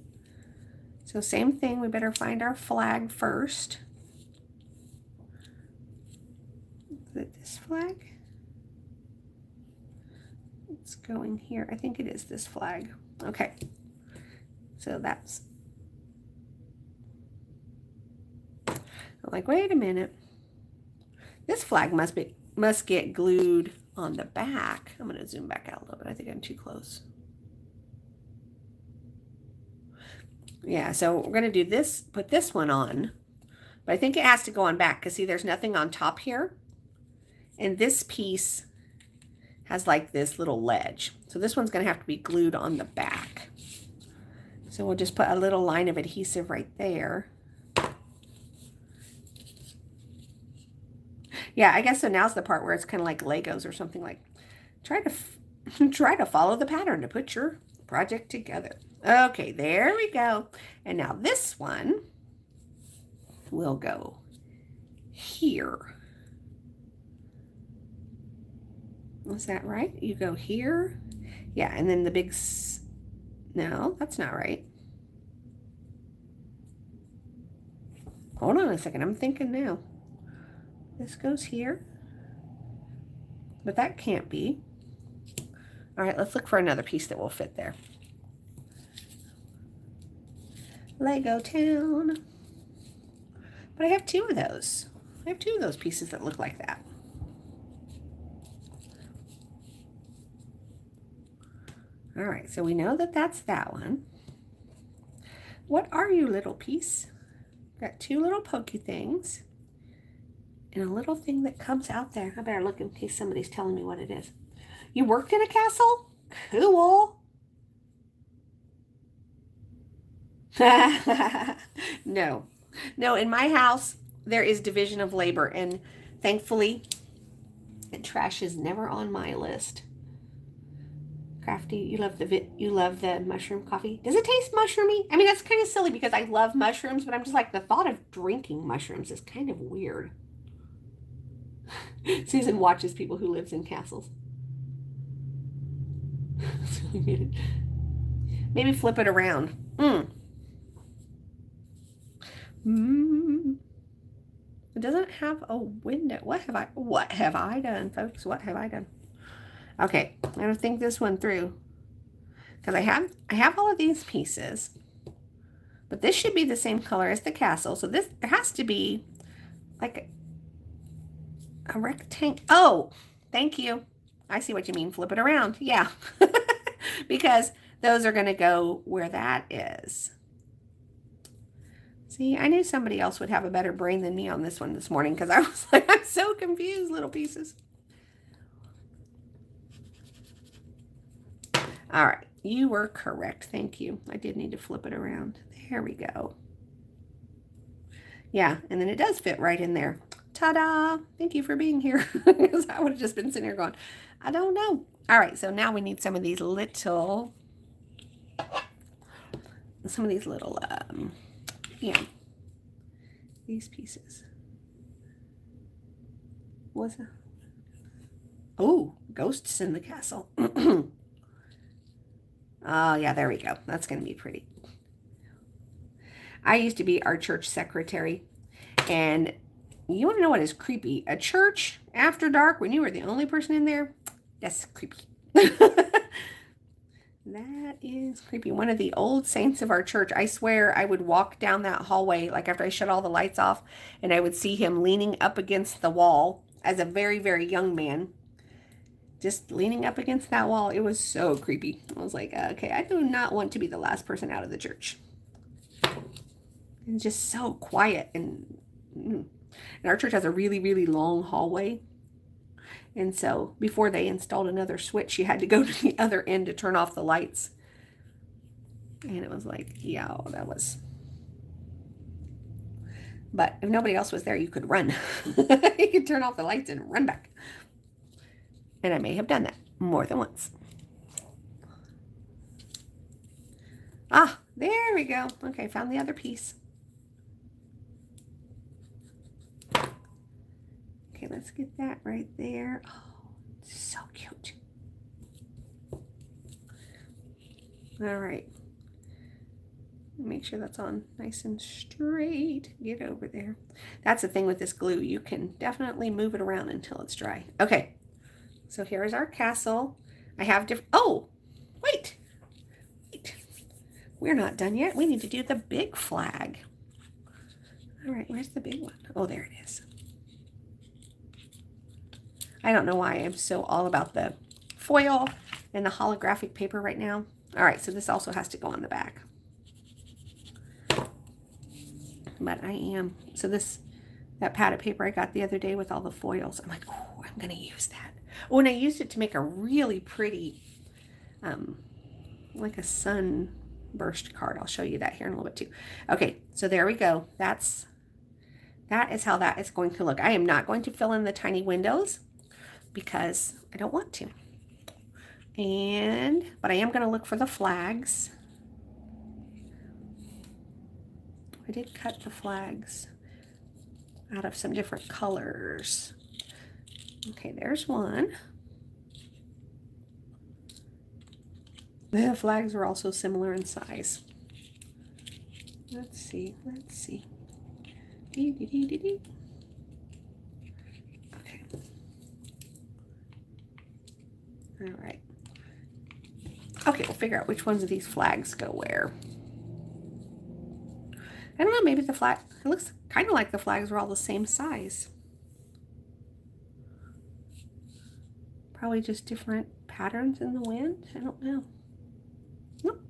So same thing, we better find our flag first. Is it this flag? It's going here. I think it is this flag. Okay. So that's, I'm like, wait a minute. This flag must get glued on the back. I'm going to zoom back out a little bit. I think I'm too close. Yeah, so we're going to do this, put this one on, but I think it has to go on back, because see, there's nothing on top here. And this piece has like this little ledge. So this one's going to have to be glued on the back. So we'll just put a little line of adhesive right there. Yeah, I guess so. Now's the part where it's kind of like Legos or something. Like, try to follow the pattern to put your project together. Okay, there we go. And now this one will go here. Is that right? You go here. Yeah, and then the big, no, that's not right. Hold on a second, I'm thinking now. This goes here, but that can't be. All right, let's look for another piece that will fit there. Lego Town. But I have two of those. I have two of those pieces that look like that. All right, so we know that that's that one. What are you, little piece? Got two little pokey things and a little thing that comes out there. I better look in case somebody's telling me what it is. You worked in a castle? Cool. No, in my house, there is division of labor, and thankfully, trash is never on my list. Crafty, you love the mushroom coffee. Does it taste mushroomy? I mean, that's kind of silly because I love mushrooms, but I'm just like, the thought of drinking mushrooms is kind of weird. Susan watches people who lives in castles. Maybe flip it around. It doesn't have a window. What have I done, folks? What have I done? Okay, I'm gonna think this one through. Because I have all of these pieces. But this should be the same color as the castle. So this, there has to be like a rectangle. Oh, thank you. I see what you mean. Flip it around. Yeah. Because those are going to go where that is. See, I knew somebody else would have a better brain than me on this one this morning because I was like, I'm so confused, little pieces. All right. You were correct. Thank you. I did need to flip it around. There we go. Yeah, and then it does fit right in there. Ta-da! Thank you for being here. Because I would have just been sitting here going, I don't know. All right, so now we need some of these little, yeah, these pieces. What's that? Oh, ghosts in the castle. Oh, yeah, there we go. That's going to be pretty. I used to be our church secretary, and you want to know what is creepy? A church after dark when you were the only person in there? That's creepy. That is creepy. One of the old saints of our church, I swear I would walk down that hallway, like after I shut all the lights off, and I would see him leaning up against the wall as a very, very young man. Just leaning up against that wall. It was so creepy. I was like, okay, I do not want to be the last person out of the church. And just so quiet. And our church has a really, really long hallway. And so before they installed another switch, you had to go to the other end to turn off the lights. And it was like, yeah, that was. But if nobody else was there, you could run. You could turn off the lights and run back. And I may have done that more than once. Ah, there we go. Okay, found the other piece. Okay, let's get that right there. Oh, so cute. All right. Make sure that's on nice and straight. Get over there. That's the thing with this glue. You can definitely move it around until it's dry. Okay. So here is our castle. I have different, oh, wait. We're not done yet. We need to do the big flag. All right, where's the big one? Oh, there it is. I don't know why I'm so all about the foil and the holographic paper right now. All right, so this also has to go on the back. But I am, so that pad of paper I got the other day with all the foils, I'm like, oh, I'm going to use that. Oh, and I used it to make a really pretty, like a sunburst card. I'll show you that here in a little bit too. Okay, so there we go. That is how that is going to look. I am not going to fill in the tiny windows because I don't want to. But I am going to look for the flags. I did cut the flags out of some different colors. Okay, there's one. The flags are also similar in size. Let's see. Okay. All right. Okay, we'll figure out which ones of these flags go where. I don't know, maybe the flag, it looks kind of like the flags are all the same size. Probably just different patterns in the wind. I don't know. Nope.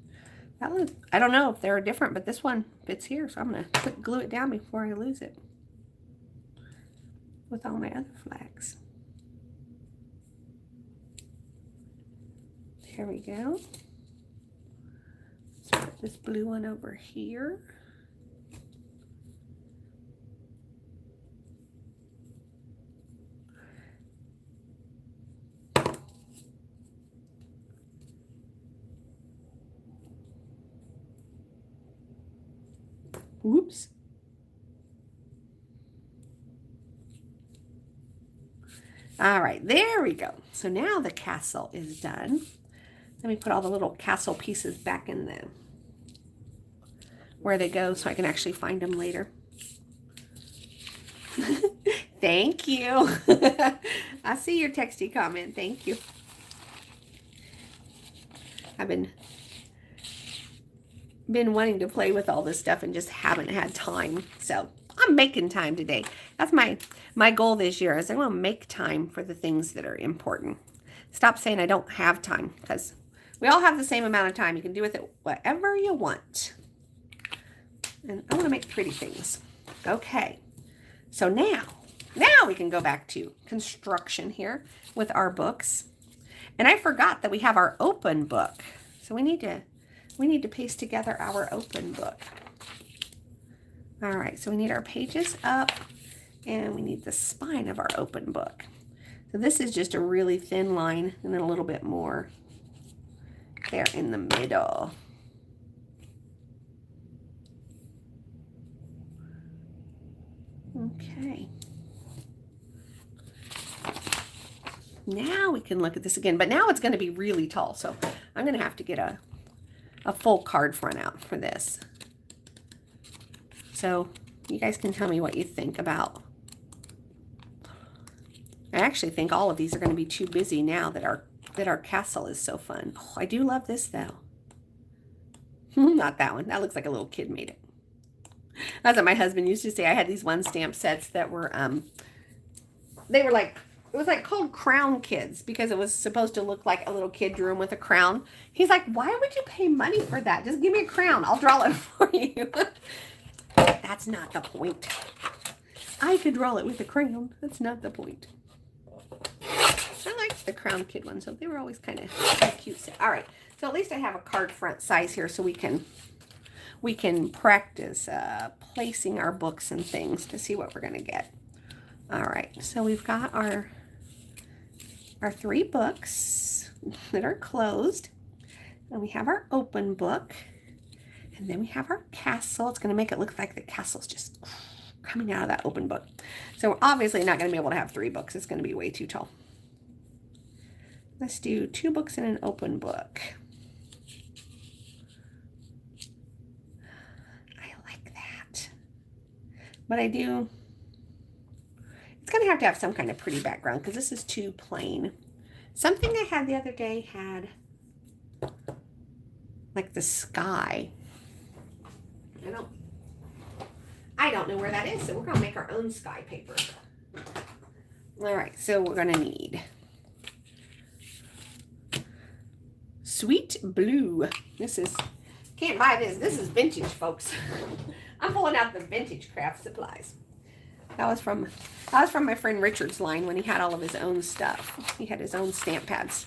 That one, I don't know if they're different, but this one fits here, so I'm going to glue it down before I lose it with all my other flags. There we go. Let's put this blue one over here. Oops. All right, there we go. So now the castle is done. Let me put all the little castle pieces back in where they go so I can actually find them later. Thank you. I see your texty comment. Thank you. I've been wanting to play with all this stuff and just haven't had time. So I'm making time today. That's my goal this year is I want to make time for the things that are important. Stop saying I don't have time, because we all have the same amount of time. You can do with it whatever you want. And I want to make pretty things. Okay. So now we can go back to construction here with our books. And I forgot that we have our open book. So we need to paste together our open book. All right, so we need our pages up and we need the spine of our open book. So this is just a really thin line and then a little bit more there in the middle. Okay. Now we can look at this again, but now it's going to be really tall. So I'm going to have to get a full card front out for this. So you guys can tell me what you think about. I actually think all of these are going to be too busy now that our castle is so fun. Oh, I do love this though. Not that one. That looks like a little kid made it. That's what my husband used to say. I had these one stamp sets that were they were like, it was like called Crown Kids because it was supposed to look like a little kid drew them with a crown. He's like, why would you pay money for that? Just give me a crown. I'll draw it for you. That's not the point. I could draw it with a crayon. That's not the point. I liked the Crown Kid ones, so they were always kind of cute. All right, so at least I have a card front size here so we can practice placing our books and things to see what we're going to get. All right, so we've got our 3 books that are closed, and we have our open book, and then we have our castle. It's going to make it look like the castle's just coming out of that open book. So we're obviously not going to be able to have 3 books. It's going to be way too tall. Let's do 2 books and an open book. I like that. But I do... It's going to have some kind of pretty background because this is too plain. Something I had the other day had like the sky. I don't know where that is, so we're going to make our own sky paper. All right, so we're going to need Sweet Blue. This is, can't buy this. This is vintage, folks. I'm pulling out the vintage craft supplies. That was from my friend Richard's line when he had all of his own stuff. He had his own stamp pads,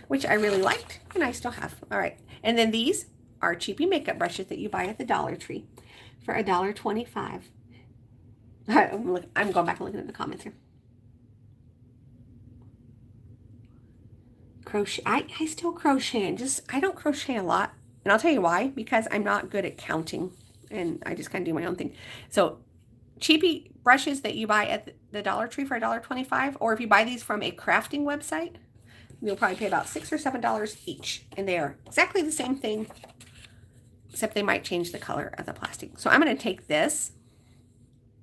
which I really liked, and I still have. All right, and then these are cheapy makeup brushes that you buy at the Dollar Tree for $1.25. I'm going back and looking at the comments here. Crochet. I still crochet, and I don't crochet a lot, and I'll tell you why. Because I'm not good at counting, and I just kind of do my own thing. So cheapy brushes that you buy at the Dollar Tree for $1.25, or if you buy these from a crafting website, you'll probably pay about $6 or $7 each, and they are exactly the same thing, except they might change the color of the plastic. So I'm going to take this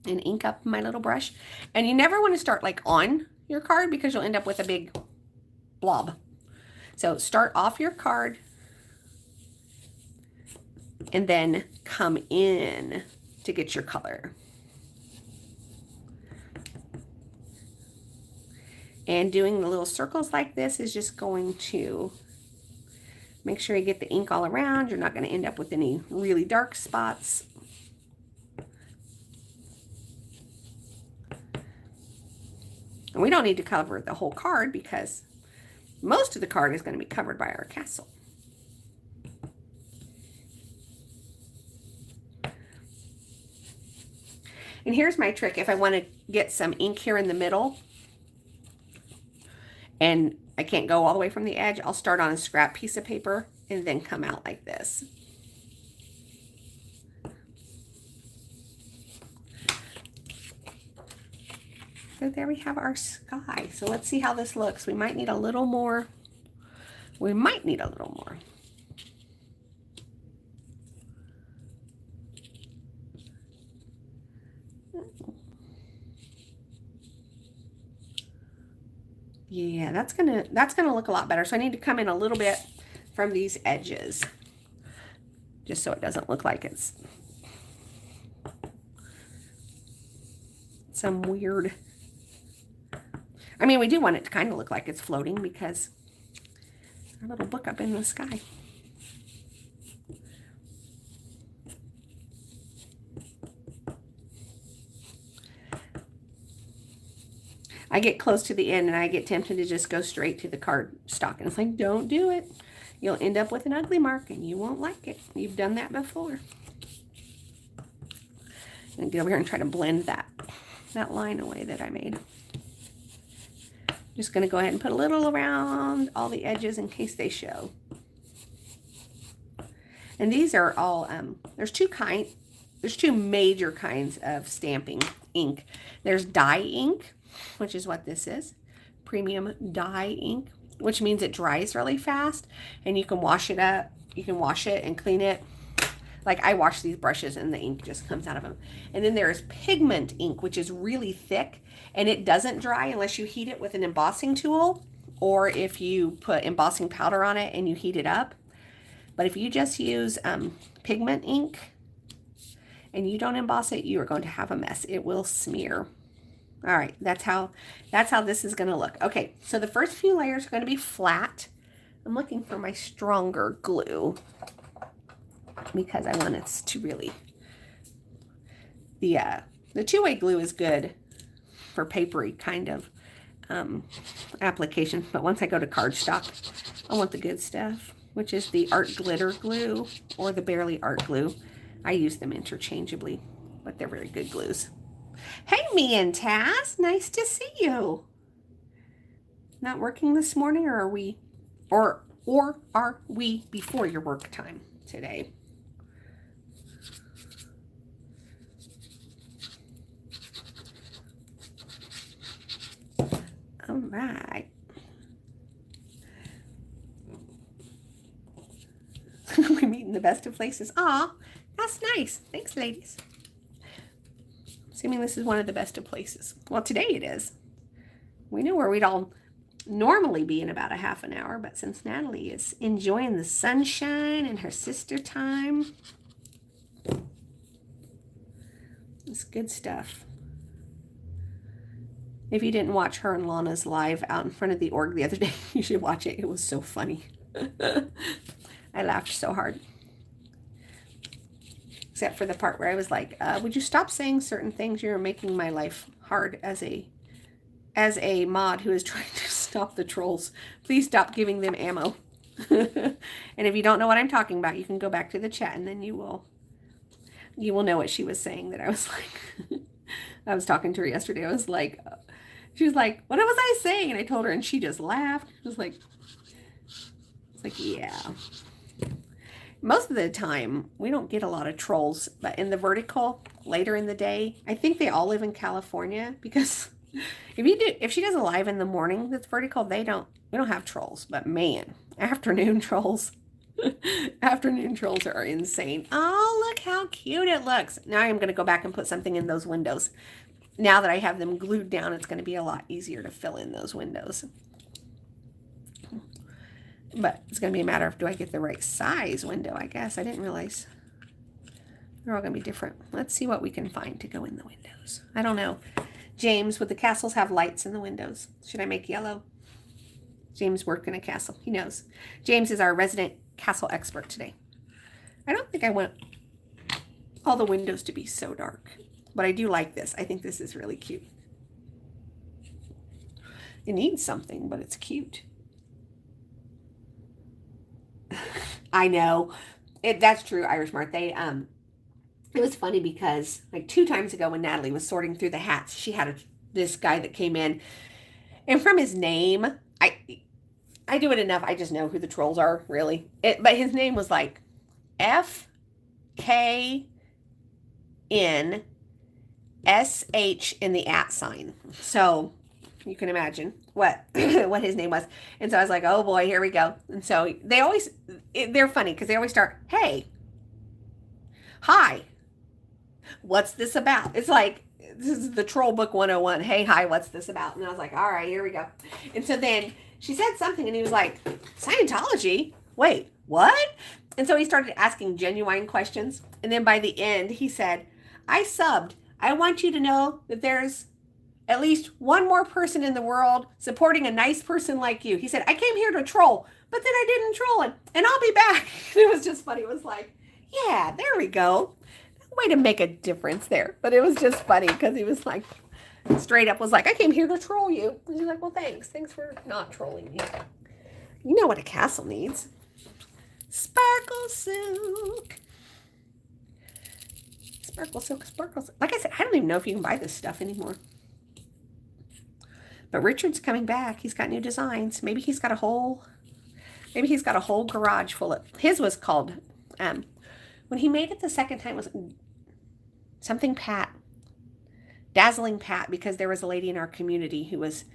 and ink up my little brush, and you never want to start like on your card because you'll end up with a big blob. So start off your card and then come in to get your color. And doing the little circles like this is just going to make sure you get the ink all around. You're not going to end up with any really dark spots. And we don't need to cover the whole card because most of the card is going to be covered by our castle. And here's my trick. If I want to get some ink here in the middle and I can't go all the way from the edge, I'll start on a scrap piece of paper and then come out like this. So there we have our sky. So let's see how this looks. We might need a little more. We might need a little more. Yeah, that's gonna look a lot better. So I need to come in a little bit from these edges, just so it doesn't look like it's some weird. I mean, we do want it to kind of look like it's floating because our little book up in the sky. I get close to the end and I get tempted to just go straight to the card stock. And it's like, don't do it. You'll end up with an ugly mark and you won't like it. You've done that before. And get over here and try to blend that line away that I made. Just going to go ahead and put a little around all the edges in case they show. And these are all, there's two major kinds of stamping ink. There's dye ink, which is what this is, premium dye ink, which means it dries really fast and you can wash it up. You can wash it and clean it. Like I wash these brushes and the ink just comes out of them. And then there's pigment ink, which is really thick and it doesn't dry unless you heat it with an embossing tool or if you put embossing powder on it and you heat it up. But if you just use pigment ink and you don't emboss it, you are going to have a mess. It will smear. All right, that's how this is going to look. Okay, so the first few layers are going to be flat. I'm looking for my stronger glue because I want it to really, the two-way glue is good for papery kind of application, but once I go to cardstock, I want the good stuff, which is the Art Glitter glue or the Bearly Art glue. I use them interchangeably, but they're very good glues. Hey, me and Taz, nice to see you. Not working this morning, or are we, or are we before your work time today? All right. We meet in the best of places. Aw, that's nice. Thanks, ladies. Assuming this is one of the best of places. Well, today it is. We knew where we'd all normally be in about a half an hour, but since Natalie is enjoying the sunshine and her sister time, it's good stuff. If you didn't watch her and Lana's live out in front of the org the other day, you should watch it. It was so funny. I laughed so hard. Except for the part where I was like, would you stop saying certain things? You're making my life hard as a mod who is trying to stop the trolls. Please stop giving them ammo. And if you don't know what I'm talking about, you can go back to the chat and then you will know what she was saying. That I was like, I was talking to her yesterday. I was like, she was like, what was I saying? And I told her and she just laughed. It was like, it's like, yeah. Most of the time, we don't get a lot of trolls, but in the vertical, later in the day, I think they all live in California because if she does a live in the morning that's vertical, we don't have trolls. But man, afternoon trolls are insane. Oh, look how cute it looks. Now I'm going to go back and put something in those windows. Now that I have them glued down, it's going to be a lot easier to fill in those windows. But it's going to be a matter of, do I get the right size window, I guess. I didn't realize they're all going to be different. Let's see what we can find to go in the windows. I don't know. James, would the castles have lights in the windows? Should I make yellow? James worked in a castle. He knows. James is our resident castle expert today. I don't think I want all the windows to be so dark. But I do like this. I think this is really cute. It needs something, but it's cute. I know. That's true, Irish Mart. It was funny because like 2 times ago when Natalie was sorting through the hats, she had this guy that came in, and from his name, I do it enough. I just know who the trolls are, really. But his name was like FKNSH in the @ sign. So you can imagine what what his name was. And so I was like, oh boy, here we go. And so they're funny because they always start, hey, hi, what's this about? It's like this is the Troll Book 101. Hey, hi, what's this about? And I was like, all right, here we go. And so then she said something and he was like, Scientology? Wait, what? And so he started asking genuine questions. And then by the end, he said, I subbed. I want you to know that there's at least one more person in the world supporting a nice person like you. He said, I came here to troll, but then I didn't troll it, and I'll be back. It was just funny. It was like, yeah, there we go. Way to make a difference there. But it was just funny because he was like, straight up was like, I came here to troll you. And she's like, well, thanks. Thanks for not trolling me. You know what a castle needs. Sparkle silk. Sparkle silk, sparkle silk. Like I said, I don't even know if you can buy this stuff anymore. But Richard's coming back. He's got new designs. Maybe he's got a whole garage full of, his was called, when he made it the second time, it was something Pat, Dazzling Pat, because there was a lady in our community who was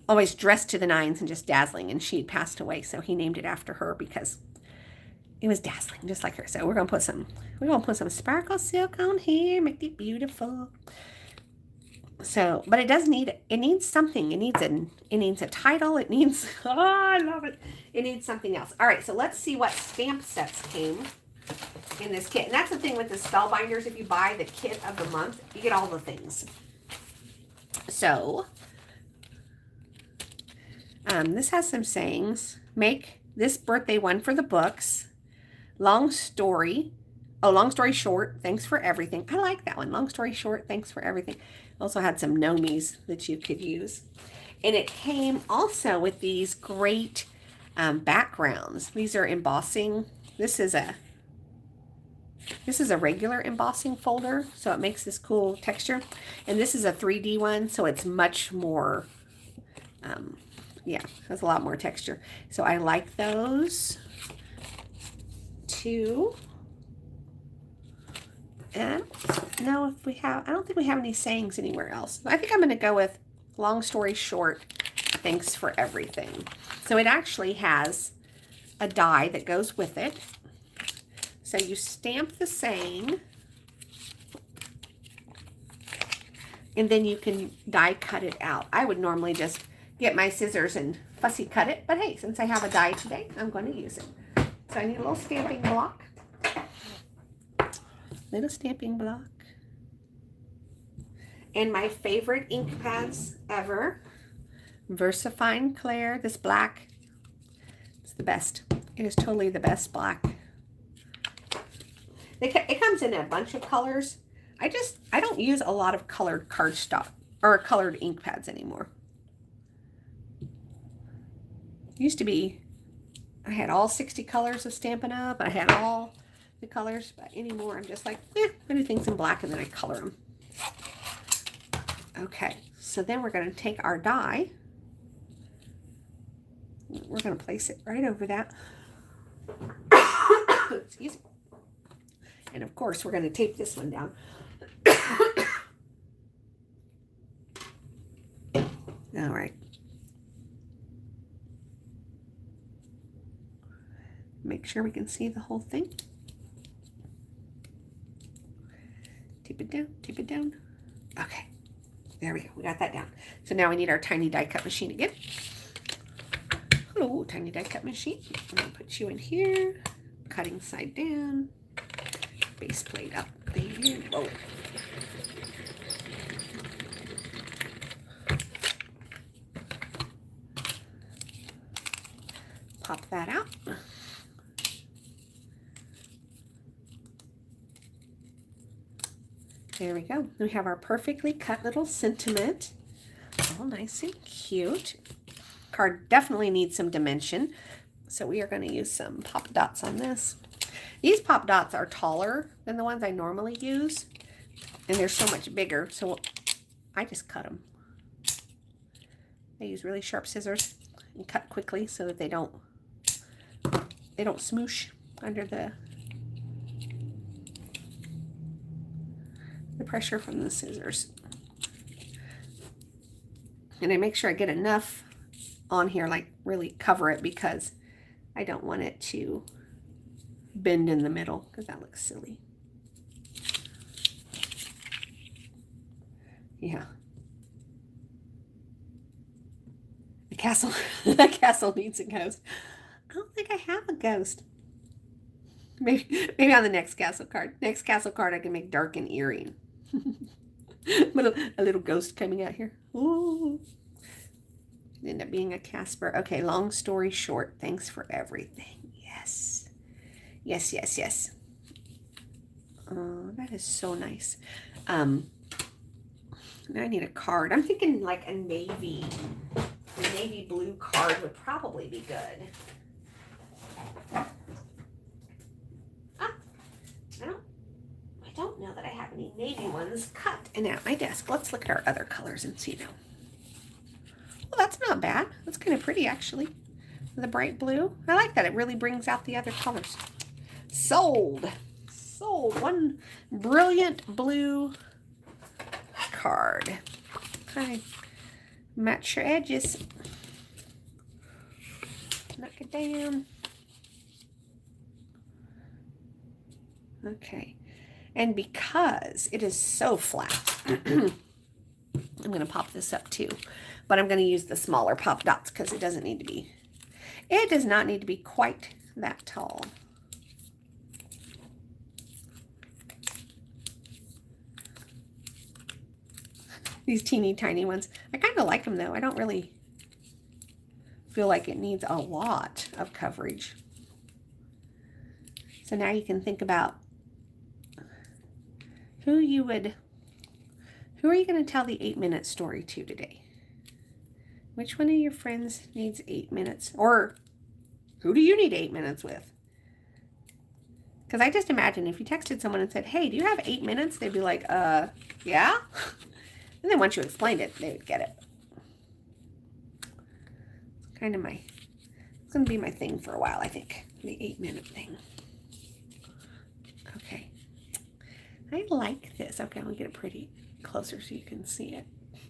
always dressed to the nines and just dazzling, and she had passed away, so he named it after her because it was dazzling, just like her. So we're gonna put some sparkle silk on here, make it beautiful. So, but it needs something. It needs a title. It needs, oh, I love it. It needs something else. All right, so let's see what stamp sets came in this kit. And that's the thing with the Spellbinders. If you buy the kit of the month, you get all the things. So, this has some sayings. Make this birthday one for the books. Long story short, thanks for everything. I like that one. Long story short, thanks for everything. Also had some nomies that you could use. And it came also with these great backgrounds. These are embossing. This is a regular embossing folder, so it makes this cool texture. And this is a 3D one, so it's much more, has a lot more texture. So I like those too. And I don't think we have any sayings anywhere else. I think I'm going to go with long story short, thanks for everything. So it actually has a die that goes with it. So you stamp the saying, and then you can die cut it out. I would normally just get my scissors and fussy cut it, but hey, since I have a die today, I'm going to use it. So I need a little stamping block. Little stamping block. And my favorite ink pads ever, VersaFine Clair. This black is the best. It is totally the best black. It comes in a bunch of colors. I don't use a lot of colored cardstock or colored ink pads anymore. Used to be, I had all 60 colors of Stampin' Up. I had all the colors, but anymore I'm just like, I do things in black and then I color them. Okay, so then we're going to take our die. We're going to place it right over that. Excuse me. And of course, we're going to tape this one down. All right. Make sure we can see the whole thing. Tape it down, tape it down. Okay, there we go. We got that down. So now we need our tiny die cut machine again. Hello, tiny die cut machine. I'm going to put you in here. Cutting side down. Base plate up. Baby. Whoa. Pop that out. There we go. We have our perfectly cut little sentiment. All nice and cute. Card definitely needs some dimension. So we are going to use some pop dots on this. These pop dots are taller than the ones I normally use. And they're so much bigger. So I just cut them. I use really sharp scissors and cut quickly so that they don't smoosh under the pressure from the scissors. And I make sure I get enough on here, like really cover it, because I don't want it to bend in the middle because that looks silly. Yeah. The castle, the castle needs a ghost. I don't think I have a ghost. Maybe on the next castle card. Next castle card, I can make dark and eerie. But a little ghost coming out here. Ooh. End up being a Casper. Okay, long story short, thanks for everything. Yes. Yes, yes, yes. Oh, that is so nice. Now I need a card. I'm thinking like a navy blue card would probably be good. I don't know that I have any navy ones cut and at my desk. Let's look at our other colors and see now. Well, that's not bad. That's kind of pretty, actually. The bright blue. I like that. It really brings out the other colors. Sold. Sold. One brilliant blue card. Okay. Match your edges. Knock it down. Okay. And because it is so flat, I'm going to pop this up too. But I'm going to use the smaller pop dots because it does not need to be quite that tall. These teeny tiny ones. I kind of like them though. I don't really feel like it needs a lot of coverage. So now you can think about who are you going to tell the 8-minute story to today? Which one of your friends needs 8 minutes? Or who do you need 8 minutes with? Because I just imagine if you texted someone and said, hey, do you have 8 minutes? They'd be like, yeah? And then once you explained it, they would get it. It's kind of it's going to be my thing for a while, I think. The 8-minute thing. Okay. I like this. Okay, I'm going to get it pretty closer so you can see it.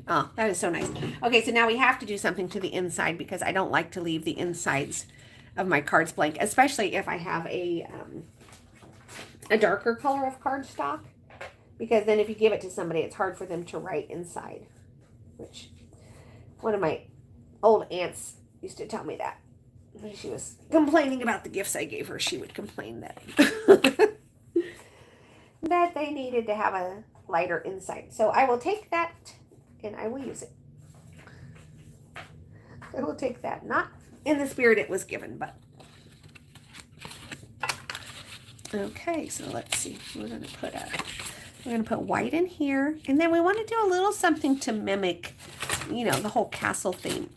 Oh, that is so nice. Okay, so now we have to do something to the inside because I don't like to leave the insides of my cards blank, especially if I have a darker color of cardstock, because then if you give it to somebody, it's hard for them to write inside, which one of my old aunts used to tell me that. When she was complaining about the gifts I gave her, she would complain that that they needed to have a lighter inside. So I will take that and I will use it. I will take that, not in the spirit it was given, but. Okay, so let's see. We're gonna put white in here, and then we want to do a little something to mimic, the whole castle theme.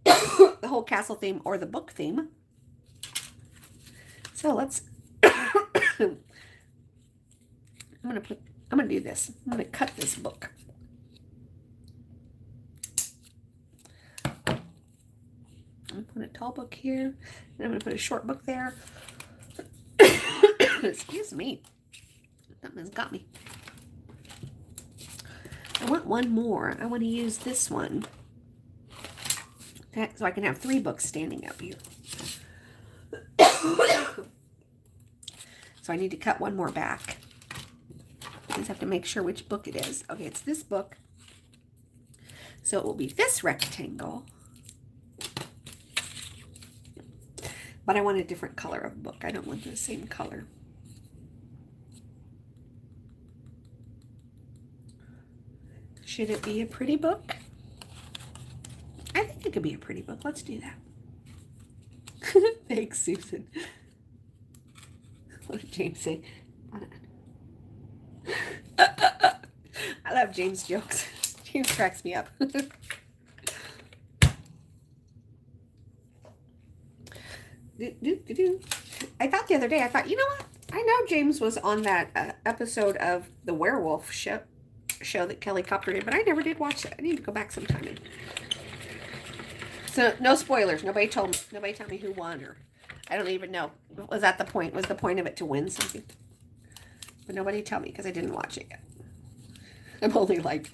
The whole castle theme or the book theme. So let's. I'm gonna do this. I'm gonna cut this book. I'm gonna put a tall book here, and I'm gonna put a short book there. Excuse me. Something has got me. I want one more. I want to use this one. So I can have 3 books standing up here. So I need to cut one more back. I just have to make sure which book it is. Okay, it's this book. So it will be this rectangle. But I want a different color of book. I don't want the same color. Should it be a pretty book? I think it could be a pretty book. Let's do that. Thanks, Susan. What did James say? I love James' jokes. James cracks me up. I thought the other day, you know what? I know James was on that episode of the werewolf show that Kelly Copter did, but I never did watch it. I need to go back sometime. So no spoilers. Nobody told me who won, or I don't even know. Was that the point? Was the point of it to win something? But nobody tell me because I didn't watch it yet. I'm only like,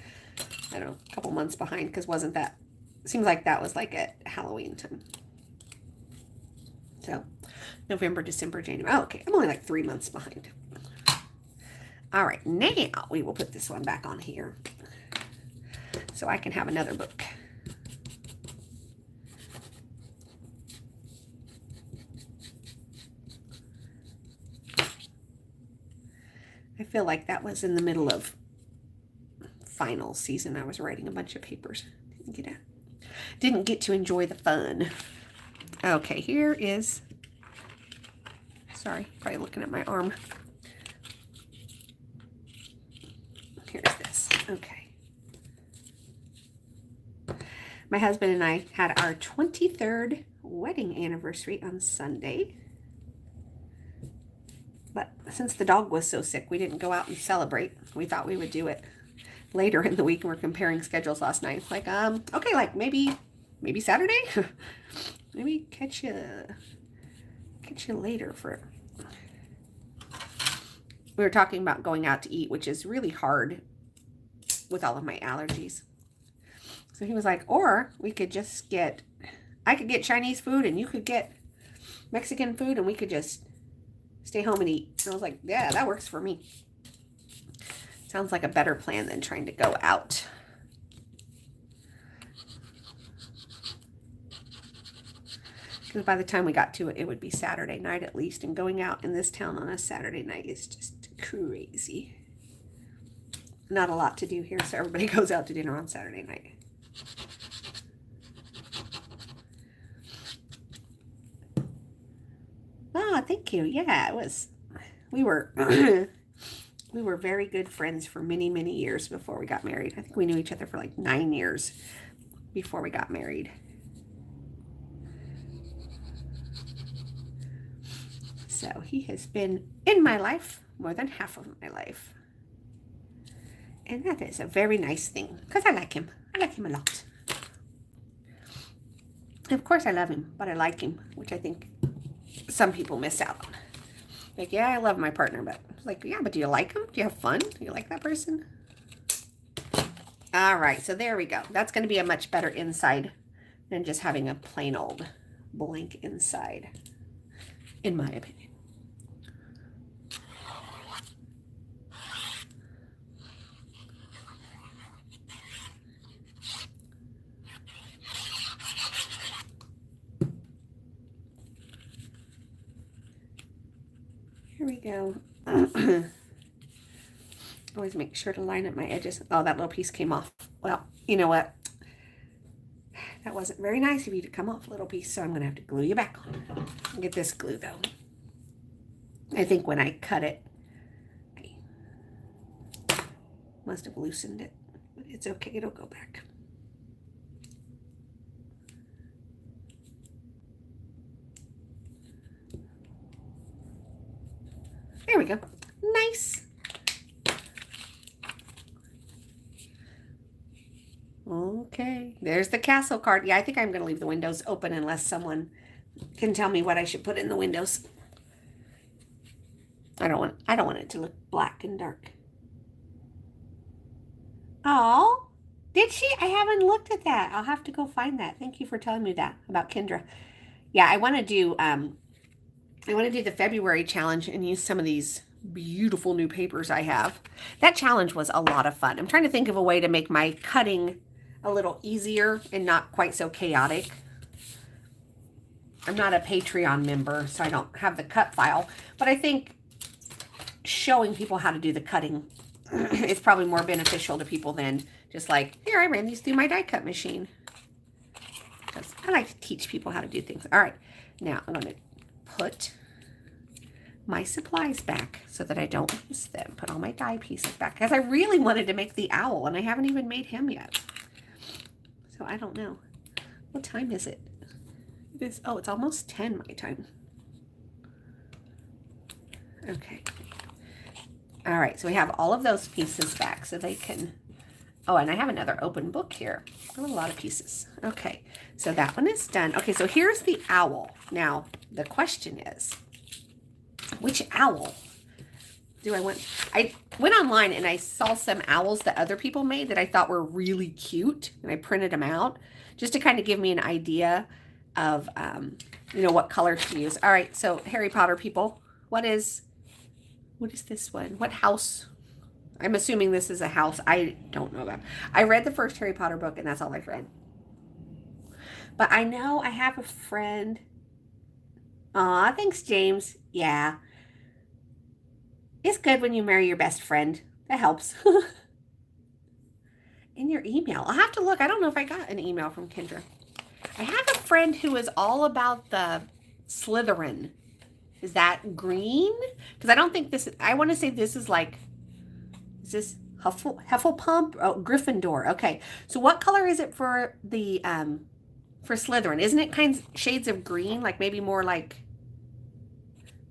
I don't know, a couple months behind because seems like that was like at Halloween time. So November, December, January. Oh, okay. I'm only like 3 months behind. All right, now we will put this one back on here so I can have another book. I feel like that was in the middle of final season. I was writing a bunch of papers. Didn't get to enjoy the fun. Okay, here is, sorry, probably looking at my arm. Here's this. Okay. My husband and I had our 23rd wedding anniversary on Sunday. But since the dog was so sick, we didn't go out and celebrate. We thought we would do it later in the week, and we're comparing schedules last night. Like, okay, like maybe Saturday? Maybe catch you later for it. We were talking about going out to eat, which is really hard with all of my allergies. So he was like, or we could just I could get Chinese food and you could get Mexican food and we could just stay home and eat. And I was like, yeah, that works for me. Sounds like a better plan than trying to go out. Because by the time we got to it, it would be Saturday night at least. And going out in this town on a Saturday night is just crazy. Not a lot to do here, so everybody goes out to dinner on Saturday night. Oh, thank you. Yeah, it was. We were we were very good friends for many, many years before we got married. I think we knew each other for like 9 years before we got married. So he has been in my life more than half of my life. And that is a very nice thing because I like him. I like him a lot. Of course I love him, but I like him, which I think some people miss out on. Like, yeah, I love my partner, but like, yeah, but do you like him? Do you have fun? Do you like that person? All right, so there we go. That's going to be a much better inside than just having a plain old blank inside, in my opinion. Here we go. Always make sure to line up my edges. Oh, that little piece came off. Well, you know what? That wasn't very nice of you to come off, little piece, so I'm going to have to glue you back on. I'll get this glue, though. I think when I cut it, I must have loosened it. But it's okay. It'll go back. There we go. Nice. Okay, there's the castle card. Yeah, I think I'm going to leave the windows open unless someone can tell me what I should put in the windows. I don't want it to look black and dark. Oh, did she? I haven't looked at that. I'll have to go find that. Thank you for telling me that about Kendra. Yeah, I want to do the February challenge and use some of these beautiful new papers I have. That challenge was a lot of fun. I'm trying to think of a way to make my cutting a little easier and not quite so chaotic. I'm not a Patreon member, so I don't have the cut file, but I think showing people how to do the cutting is probably more beneficial to people than just like, here, I ran these through my die cut machine. Because I like to teach people how to do things. All right, now I'm going to put my supplies back so that I don't lose them. Put all my die pieces back because I really wanted to make the owl and I haven't even made him yet. So I don't know. What time is it? Oh, it's almost 10 my time. Okay. All right, so we have all of those pieces back so they can, oh, and I have another open book here. I have a lot of pieces. Okay, so that one is done. Okay, so here's the owl. Now, the question is, which owl do I want? I went online and I saw some owls that other people made that I thought were really cute, and I printed them out just to kind of give me an idea of, what color to use. All right, so Harry Potter people, what is this one? What house I'm assuming this is a house I don't know about. I read the first Harry Potter book, and that's all I've read. But I know I have a friend. Aw, thanks, James. Yeah. It's good when you marry your best friend. That helps. In your email. I'll have to look. I don't know if I got an email from Kendra. I have a friend who is all about the Slytherin. Is that green? Because I don't think this is, I want to say this is like, is this Hufflepuff? Oh, Gryffindor. Okay. So what color is it for the, for Slytherin? Isn't it shades of green? Like maybe more like,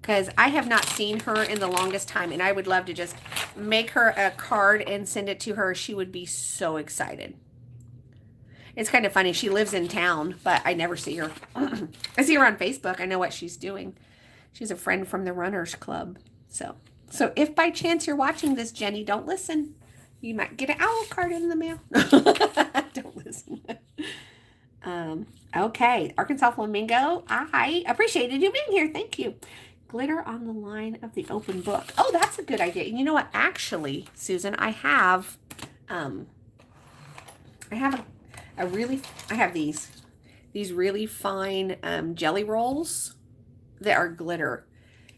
because I have not seen her in the longest time, and I would love to just make her a card and send it to her. She would be so excited. It's kind of funny. She lives in town, but I never see her. I see her on Facebook. I know what she's doing. She's a friend from the Runners Club. So if by chance you're watching this, Jenny, don't listen. You might get an owl card in the mail. Don't listen. Okay. Arkansas Flamingo. I appreciated you being here. Thank you. Glitter on the line of the open book. Oh, that's a good idea. And you know what? Actually, Susan, I have these really fine jelly rolls that are glitter.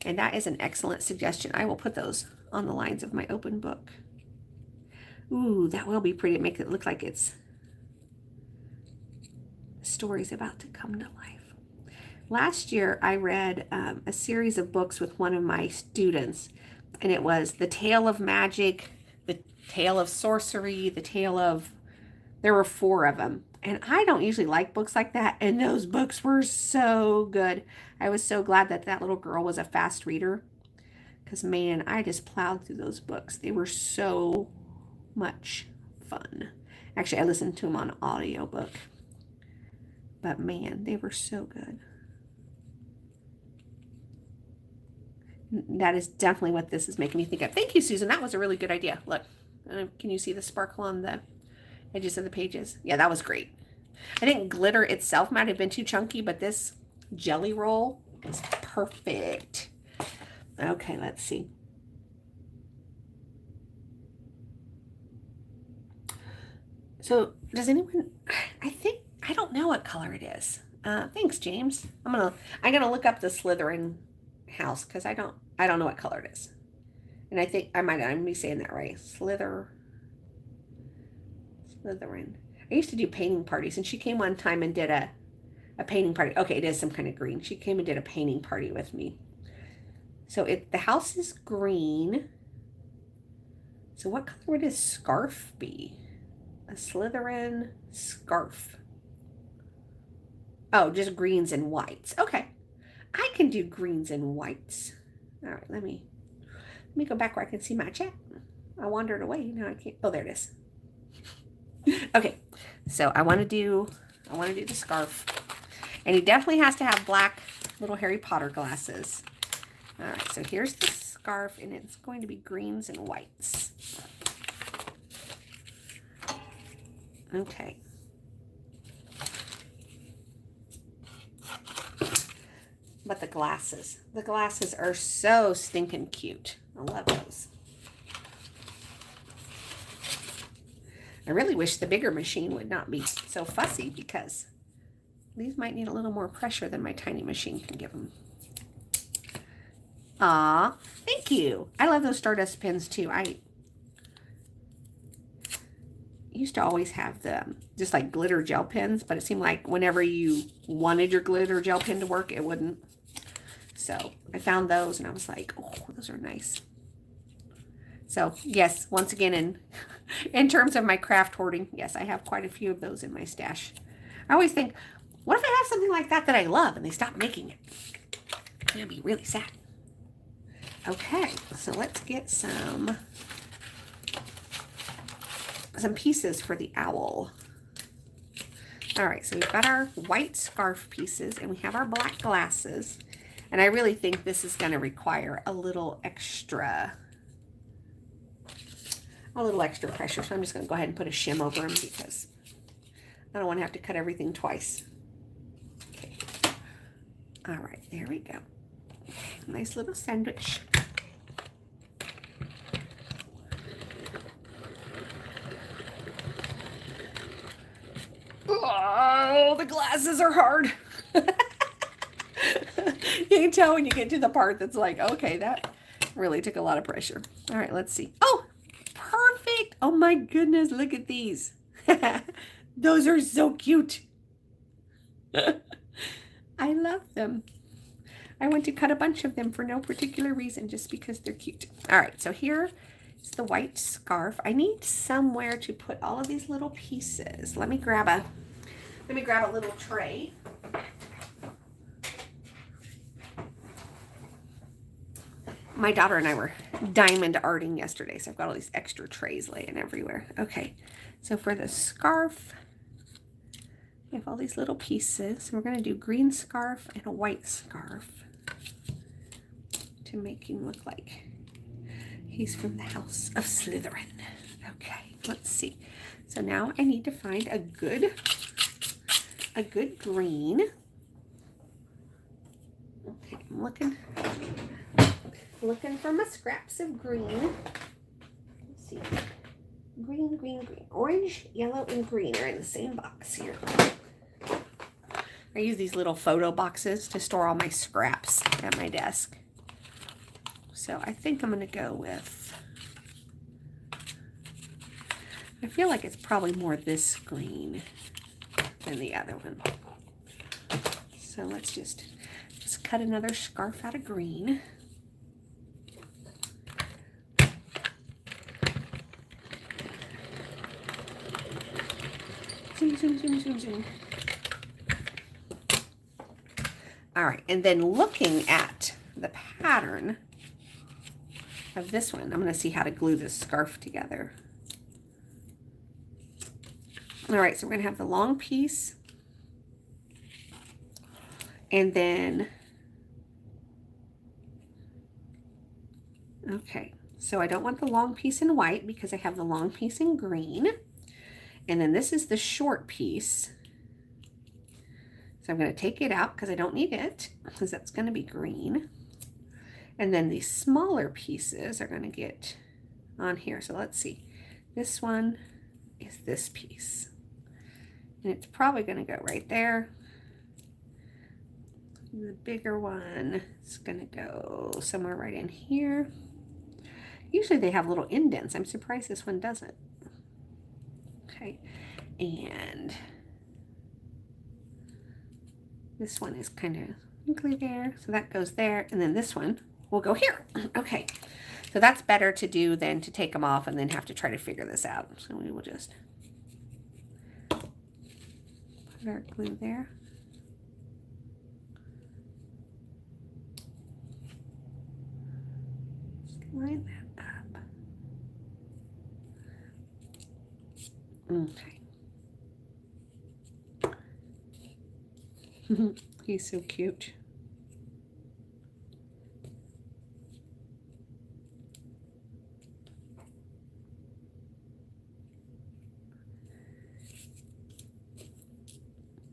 And that is an excellent suggestion. I will put those on the lines of my open book. Ooh, that will be pretty. Make it look like it's stories about to come to life. Last year, I read a series of books with one of my students, and it was The Tale of Magic, The Tale of Sorcery, there were 4 of them. And I don't usually like books like that, and those books were so good. I was so glad that that little girl was a fast reader, because, man, I just plowed through those books. They were so much fun. Actually, I listened to them on audiobook, but, man, they were so good. That is definitely what this is making me think of. Thank you, Susan. That was a really good idea. Look, can you see the sparkle on the edges of the pages? Yeah, that was great. I think glitter itself might have been too chunky, but this jelly roll is perfect. Okay, let's see. So does anyone, I don't know what color it is. Thanks, James. I'm gonna look up the Slytherin house, because I don't know what color it is. And I think I'm be saying that right. Slytherin. I used to do painting parties, and she came one time and did a painting party. Okay, it is some kind of green. She came and did a painting party with me. So the house is green. So what color would his scarf be? A Slytherin scarf. Oh, just greens and whites. Okay. I can do greens and whites. All right, let me go back where I can see my chat. I wandered away. Now I can't. Oh, there it is. Okay, so I want to do the scarf, and he definitely has to have black little Harry Potter glasses. All right, so here's the scarf, and it's going to be greens and whites. Okay. But the glasses are so stinking cute. I love those. I really wish the bigger machine would not be so fussy, because these might need a little more pressure than my tiny machine can give them. Aw, thank you. I love those Stardust pins too. I used to always have the just like glitter gel pens, but it seemed like whenever you wanted your glitter gel pen to work, it wouldn't. So I found those, and I was like, oh, those are nice. So yes, once again, in terms of my craft hoarding, yes, I have quite a few of those in my stash. I always think, what if I have something like that I love and they stop making it? I'm gonna be really sad. Okay, so let's get some pieces for the owl. All right, so we've got our white scarf pieces, and we have our black glasses. And I really think this is going to require a little extra pressure. So I'm just going to go ahead and put a shim over them, because I don't want to have to cut everything twice. Okay. All right, there we go. Nice little sandwich. Oh, the glasses are hard. You can tell when you get to the part that's like, okay, that really took a lot of pressure. All right, let's see. Oh, perfect. Oh my goodness, look at these. Those are so cute. I love them. I want to cut a bunch of them for no particular reason, just because they're cute. All right, so here is the white scarf. I need somewhere to put all of these little pieces. Let me grab a little tray. My daughter and I were diamond arting yesterday, so I've got all these extra trays laying everywhere. Okay, so for the scarf, we have all these little pieces. We're going to do green scarf and a white scarf to make him look like he's from the house of Slytherin. Okay, let's see. So now I need to find a good green. Okay, I'm looking for my scraps of green. Let's see. Green, green, green. Orange, yellow, and green are in the same box here. I use these little photo boxes to store all my scraps at my desk. So I think I'm going to go with, I feel like it's probably more this green than the other one. So let's cut another scarf out of green. Zoom, zoom, zoom, zoom, zoom. All right, and then looking at the pattern of this one, I'm going to see how to glue this scarf together. All right, so we're going to have the long piece, and then, okay, so I don't want the long piece in white because I have the long piece in green, and then this is the short piece. So I'm going to take it out because I don't need it, because that's going to be green. And then these smaller pieces are going to get on here. So let's see. This one is this piece. And it's probably going to go right there. The bigger one is going to go somewhere right in here. Usually they have little indents. I'm surprised this one doesn't. Okay. And this one is kind of wrinkly there, so that goes there, and then this one will go here. Okay, so that's better to do than to take them off and then have to try to figure this out. So we will just put our glue there. Just line that up. Okay. He's so cute.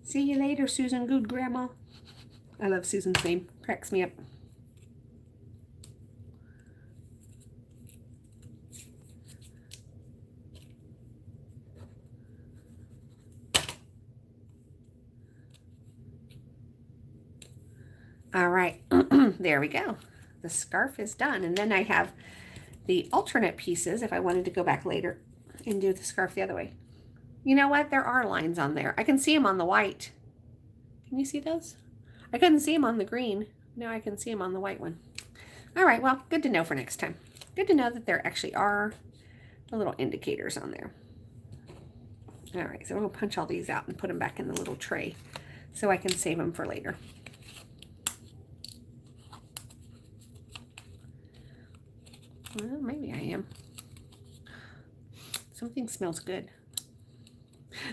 See you later, Susan Good Grandma. I love Susan's name. Cracks me up. All right, there we go. The scarf is done. And then I have the alternate pieces if I wanted to go back later and do the scarf the other way. You know what? There are lines on there. I can see them on the white. Can you see those? I couldn't see them on the green. Now I can see them on the white one. All right, well, good to know for next time. Good to know that there actually are the little indicators on there. All right, so we'll punch all these out and put them back in the little tray so I can save them for later. Well, maybe I am. Something smells good.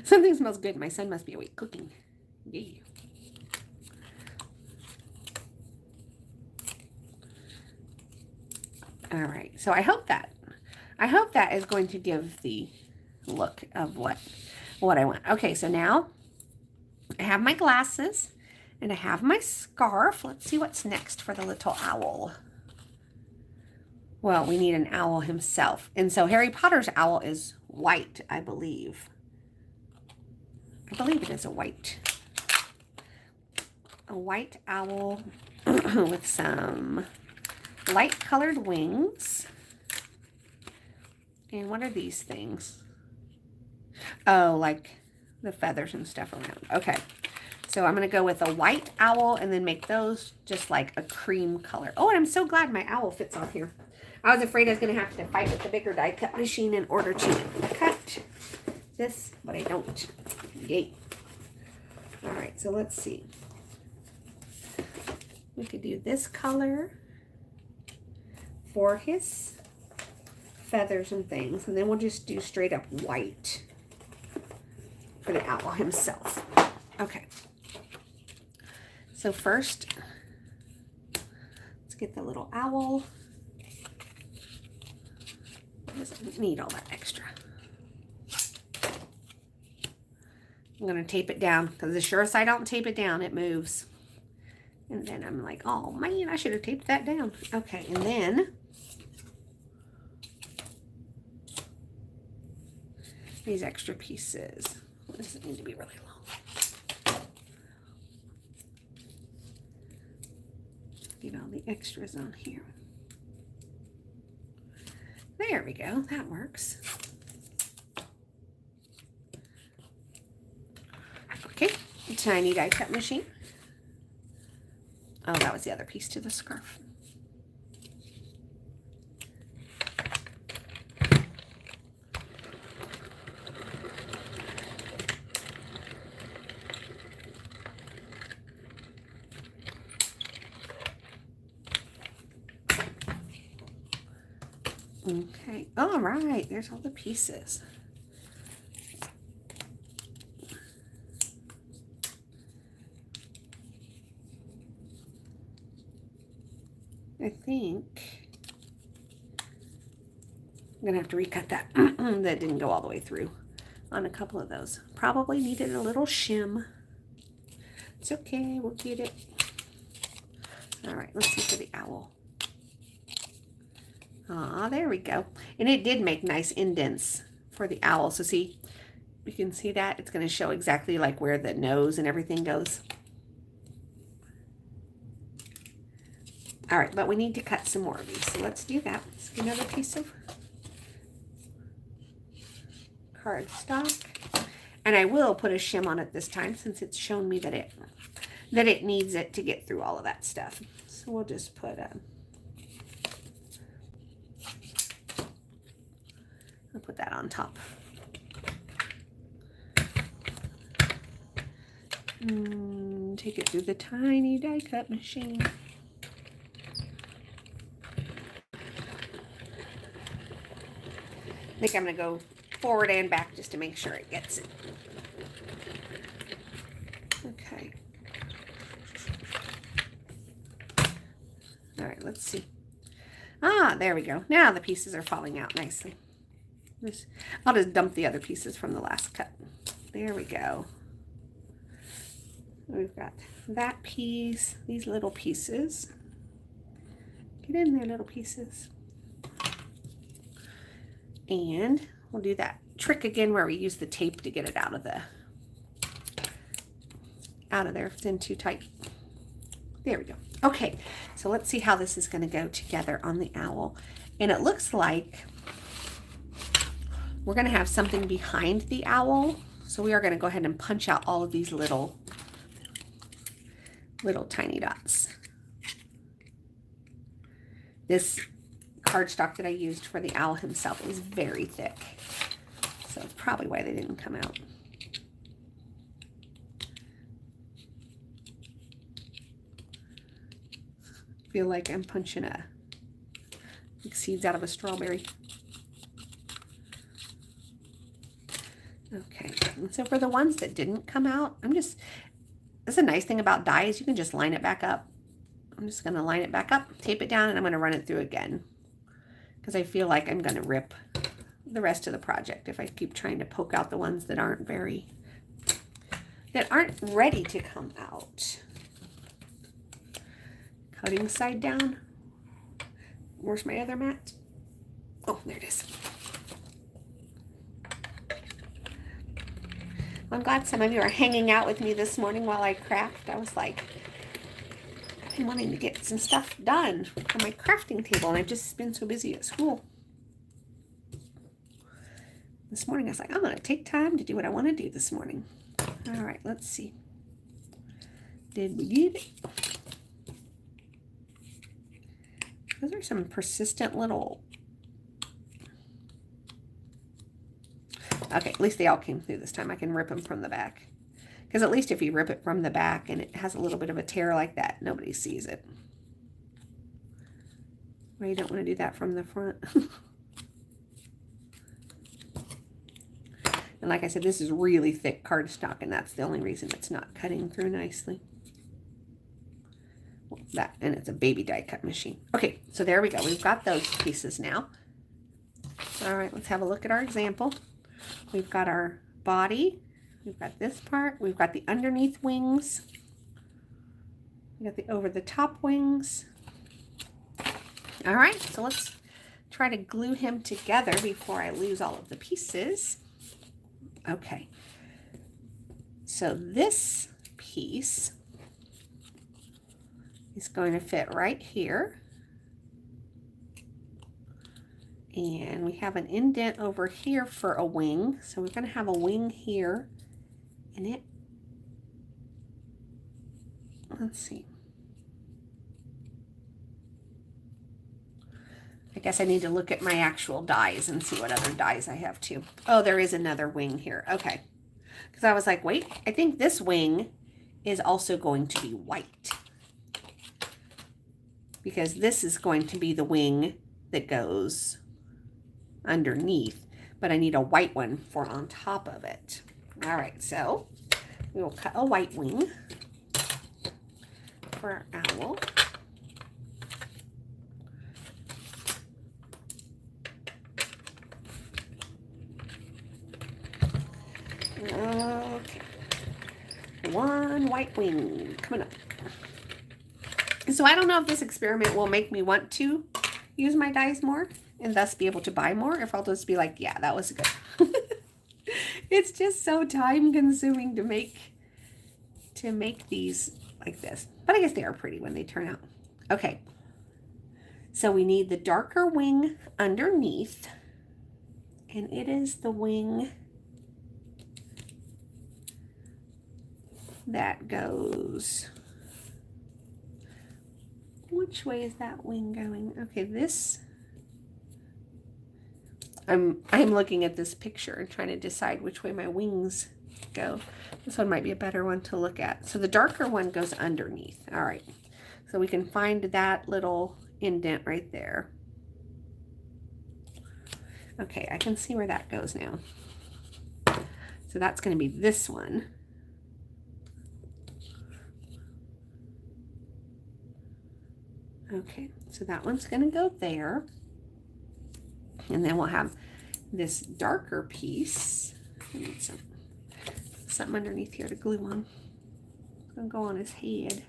Something smells good. My son must be awake cooking. Yay. All right. So I hope that is going to give the look of what I want. Okay, so now I have my glasses and I have my scarf. Let's see what's next for the little owl. Well, we need an owl himself. And so Harry Potter's owl is white, I believe. I believe it is a white owl with some light colored wings. And what are these things? Oh, like the feathers and stuff around. Okay. So I'm going to go with a white owl and then make those just like a cream color. Oh, and I'm so glad my owl fits on here. I was afraid I was going to have to fight with the bigger die cut machine in order to cut this, but I don't. Yay. All right, so let's see. We could do this color for his feathers and things, and then we'll just do straight up white for the owl himself. Okay. So first, let's get the little owl. Doesn't need all that extra. I'm going to tape it down because as sure as I don't tape it down, it moves. And then I'm like, oh man, I should have taped that down. Okay, and then these extra pieces. This doesn't need to be really long. Get all the extras on here. There we go, that works. Okay, tiny die cut machine. Oh, that was the other piece to the scarf. Okay, all right, there's all the pieces. I think I'm gonna have to recut that. That didn't go all the way through on a couple of those. Probably needed a little shim. It's okay, we'll get it. All right, let's see for the owl. Ah, there we go. And it did make nice indents for the owl. So see, you can see that it's going to show exactly like where the nose and everything goes. All right, but we need to cut some more of these. So let's do that. Let's get another piece of cardstock. And I will put a shim on it this time since it's shown me that it needs it to get through all of that stuff. So we'll just put I'll put that on top. Take it through the tiny die cut machine. I think I'm going to go forward and back just to make sure it gets it. Okay. All right, let's see. Ah, there we go. Now the pieces are falling out nicely. I'll just dump the other pieces from the last cut. There we go. We've got that piece, these little pieces. Get in there, little pieces. And we'll do that trick again where we use the tape to get it out of there if it's in too tight. There we go. Okay, so let's see how this is going to go together on the owl. And it looks like we're going to have something behind the owl. So we are going to go ahead and punch out all of these little tiny dots. This cardstock that I used for the owl himself is very thick. So that's probably why they didn't come out. I feel like I'm punching seeds out of a strawberry. Okay, and so for the ones that didn't come out, that's a nice thing about die is you can just line it back up. I'm just going to line it back up, tape it down, and I'm going to run it through again. Because I feel like I'm going to rip the rest of the project if I keep trying to poke out the ones that aren't ready to come out. Cutting side down. Where's my other mat? Oh, there it is. I'm glad some of you are hanging out with me this morning while I craft. I was like, I've been wanting to get some stuff done on my crafting table, and I've just been so busy at school. This morning I was like, I'm going to take time to do what I want to do this morning. All right, let's see. Did we get it? Those are some persistent little... Okay, at least they all came through this time. I can rip them from the back. Because at least if you rip it from the back and it has a little bit of a tear like that, nobody sees it. Well, you don't want to do that from the front. And like I said, this is really thick cardstock, and that's the only reason it's not cutting through nicely. Well, that, and it's a baby die cut machine. Okay, so there we go. We've got those pieces now. All right, let's have a look at our example. We've got our body. We've got this part. We've got the underneath wings. We've got the over the top wings. All right, so let's try to glue him together before I lose all of the pieces. Okay, so this piece is going to fit right here. And we have an indent over here for a wing. So we're going to have a wing here. And it, let's see. I guess I need to look at my actual dies and see what other dies I have too. Oh, there is another wing here. Okay. Because I was like, wait, I think this wing is also going to be white. Because this is going to be the wing that goes underneath. But I need a white one for on top of it. All right, so we will cut a white wing for our owl. Okay, one white wing coming up. So I don't know if this experiment will make me want to use my dies more and thus be able to buy more, if I'll just be like, yeah, that was good. It's just so time consuming to make these like this. But I guess they are pretty when they turn out. Okay, so we need the darker wing underneath, and it is the wing that goes, which way is that wing going? Okay, this, I'm looking at this picture and trying to decide which way my wings go. This one might be a better one to look at. So the darker one goes underneath. All right, so we can find that little indent right there. Okay, I can see where that goes now. So that's going to be this one. Okay, so that one's going to go there. And then we'll have this darker piece. I need something underneath here to glue on. It's going to go on his head.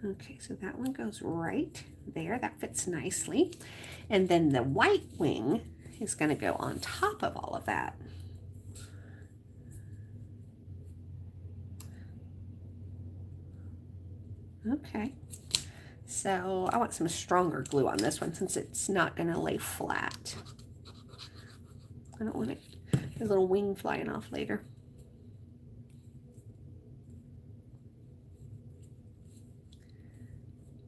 Okay, so that one goes right there. That fits nicely. And then the white wing is going to go on top of all of that. Okay, so I want some stronger glue on this one since it's not going to lay flat. I don't want it, a little wing flying off later.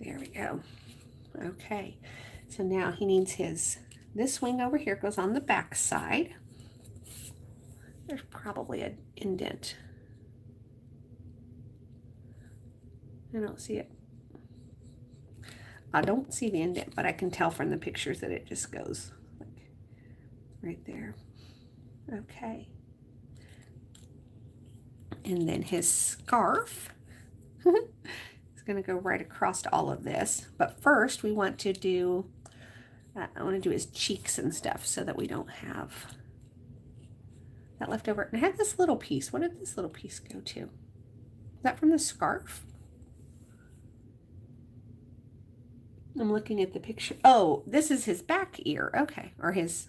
There we go. Okay, so now he needs this wing over here goes on the back side. There's probably an indent. I don't see it. I don't see the indent, but I can tell from the pictures that it just goes like right there. Okay. And then his scarf is going to go right across all of this. But first we want to do, I want to do his cheeks and stuff so that we don't have that left over. And I had this little piece. What did this little piece go to? Is that from the scarf? I'm looking at the picture. Oh, this is his back ear. Okay. Or his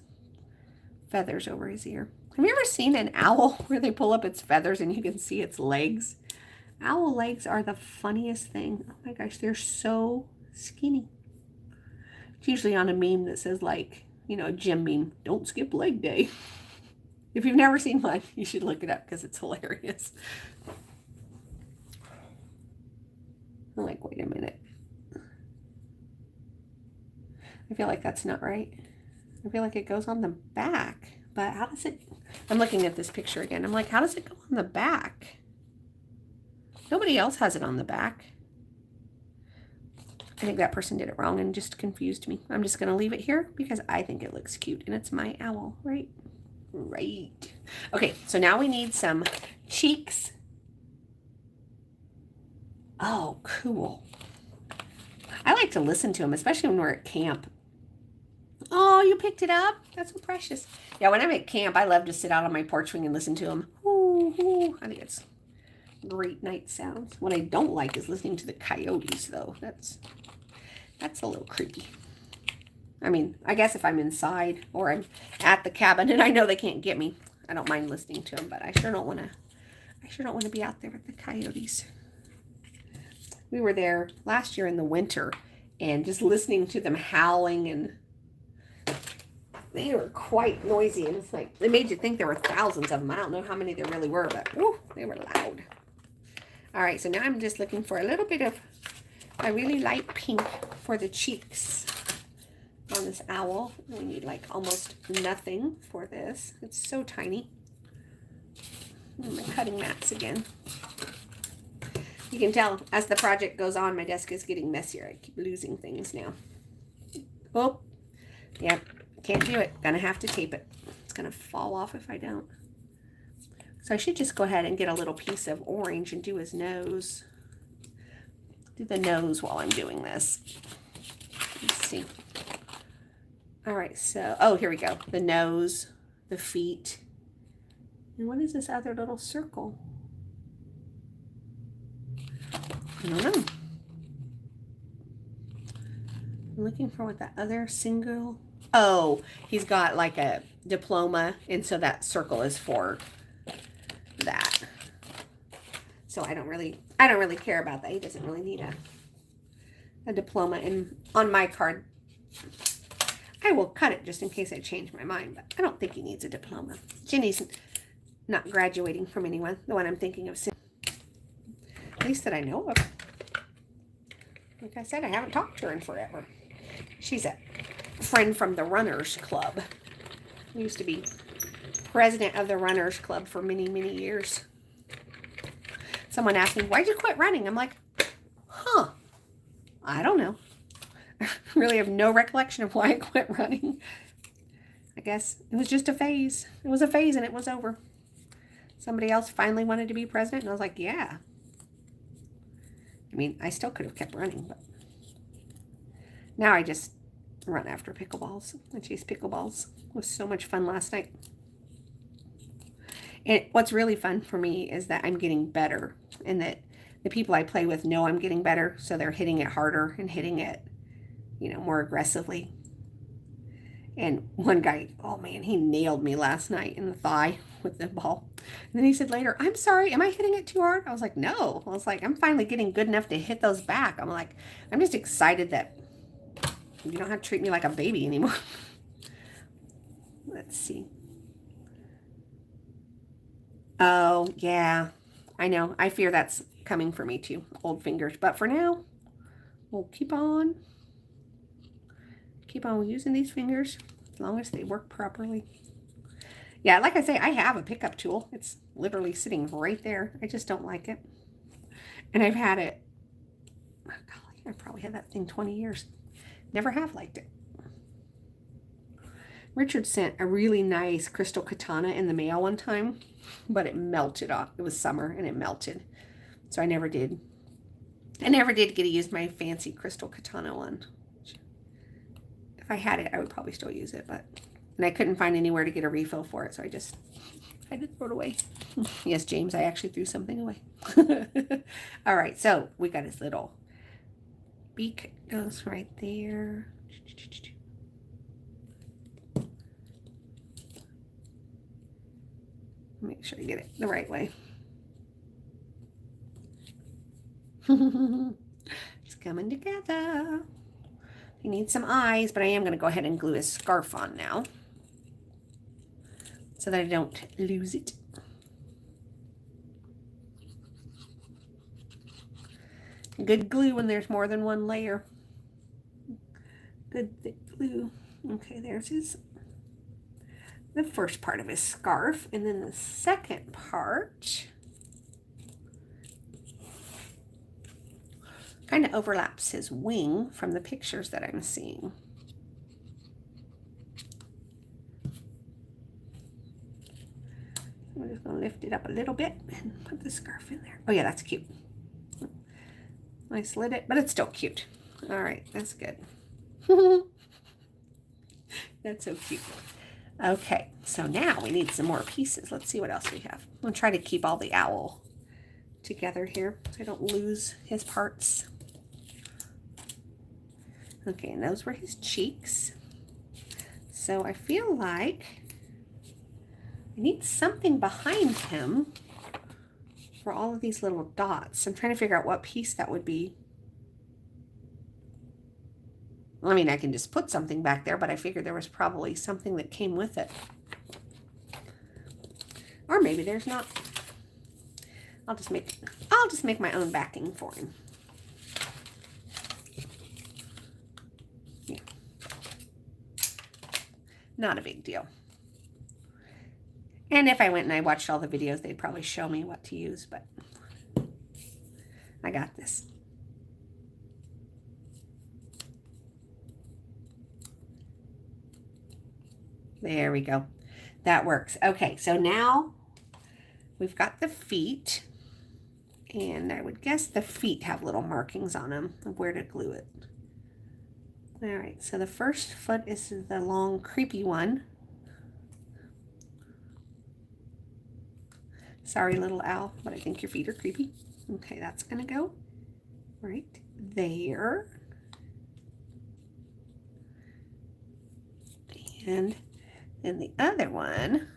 feathers over his ear. Have you ever seen an owl where they pull up its feathers and you can see its legs? Owl legs are the funniest thing. Oh my gosh, they're so skinny. It's usually on a meme that says, like, you know, a gym meme, don't skip leg day. If you've never seen one, you should look it up because it's hilarious. I'm like, wait a minute. I feel like that's not right. I feel like it goes on the back, but how does it? I'm looking at this picture again. I'm like, how does it go on the back? Nobody else has it on the back. I think that person did it wrong and just confused me. I'm just going to leave it here because I think it looks cute and it's my owl, right? Right. Okay, so now we need some cheeks. Oh, cool. I like to listen to them, especially when we're at camp. Oh, you picked it up? That's so precious. Yeah, when I'm at camp, I love to sit out on my porch swing and listen to them. Ooh, ooh. I think it's great night sounds. What I don't like is listening to the coyotes, though. That's a little creepy. I mean, I guess if I'm inside or I'm at the cabin and I know they can't get me, I don't mind listening to them, but I sure don't want to be out there with the coyotes. We were there last year in the winter and just listening to them howling, and they were quite noisy, and it's like, they made you think there were thousands of them. I don't know how many there really were, but whew, they were loud. All right, so now I'm just looking for a little bit of a really light pink for the cheeks on this owl. We need like almost nothing for this. It's so tiny. My cutting mats again. You can tell as the project goes on, my desk is getting messier. I keep losing things now. Oh, yep, can't do it. Gonna have to tape it. It's gonna fall off if I don't. So I should just go ahead and get a little piece of orange and do his nose. Do the nose while I'm doing this. Let's see. All right, so, oh, here we go. The nose, the feet. And what is this other little circle? I don't know. I'm looking for what that other single. Oh, he's got like a diploma, and so that circle is for that. So I don't really care about that. He doesn't really need a diploma. And on my card, I will cut it just in case I change my mind, but I don't think he needs a diploma. Jenny's not graduating from anyone, the one I'm thinking of soon. At least that I know of. Like I said, I haven't talked to her in forever. She's a friend from the Runners Club. I used to be president of the Runners Club for many, many years. Someone asked me, why'd you quit running? I'm like, huh, I don't know. I really have no recollection of why I quit running. I guess it was just a phase. It was a phase and it was over. Somebody else finally wanted to be president, and I was like, yeah. I mean, I still could have kept running, but now I just run after pickleballs. I chase pickleballs. It was so much fun last night. And what's really fun for me is that I'm getting better, and that the people I play with know I'm getting better, so they're hitting it harder and hitting it, you know, more aggressively. And one guy, oh man, he nailed me last night in the thigh with the ball. And then he said later, I'm sorry, am I hitting it too hard? I was like, no. I was like, I'm finally getting good enough to hit those back. I'm like, I'm just excited that you don't have to treat me like a baby anymore. Let's see. Oh, yeah. I know. I fear that's coming for me too. Old fingers. But for now, we'll keep on using these fingers as long as they work properly. Yeah, like I say, I have a pickup tool. It's literally sitting right there. I just don't like it. And I've had it, oh golly, I probably had that thing 20 years. Never have liked it. Richard sent a really nice crystal katana in the mail one time, but it melted off. It was summer and it melted. So I never did get to use my fancy crystal katana one. If I had it, I would probably still use it, and I couldn't find anywhere to get a refill for it, so I had to throw it away. Yes, James, I actually threw something away. All right, so we got his little beak goes right there. Make sure you get it the right way. It's coming together. He needs some eyes, but I am going to go ahead and glue his scarf on now so that I don't lose it. Good glue when there's more than one layer. Good thick glue. Okay, there's the first part of his scarf, and then the second part kind of overlaps his wing from the pictures that I'm seeing. I'm just going to lift it up a little bit and put the scarf in there. Oh yeah, that's cute. I slid it, but it's still cute. All right, that's good. That's so cute. Okay, so now we need some more pieces. Let's see what else we have. I'm going to try to keep all the owl together here so I don't lose his parts. Okay, and those were his cheeks. So I feel like I need something behind him for all of these little dots. I'm trying to figure out what piece that would be. I mean, I can just put something back there, but I figured there was probably something that came with it. Or maybe there's not. I'll just make my own backing for him. Yeah. Not a big deal. And if I went and I watched all the videos, they'd probably show me what to use, but I got this. There we go. That works. Okay, so now we've got the feet, and I would guess the feet have little markings on them of where to glue it. All right, so the first foot is the long, creepy one. Sorry, little owl, but I think your feet are creepy. Okay, that's gonna go right there. And then the other one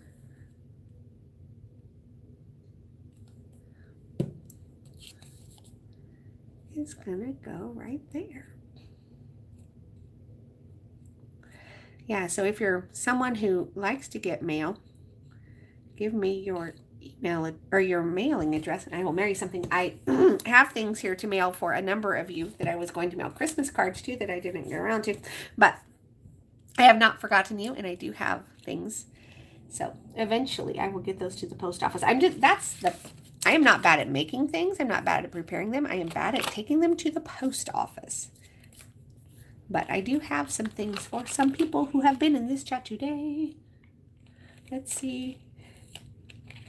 is gonna go right there. Yeah, so if you're someone who likes to get mail, give me your email or your mailing address and I will mail you something. I have things here to mail for a number of you that I was going to mail Christmas cards to that I didn't get around to, but I have not forgotten you, and I do have things. So eventually I will get those to the post office. I am not bad at making things. I'm not bad at preparing them. I am bad at taking them to the post office. But I do have some things for some people who have been in this chat today. Let's see.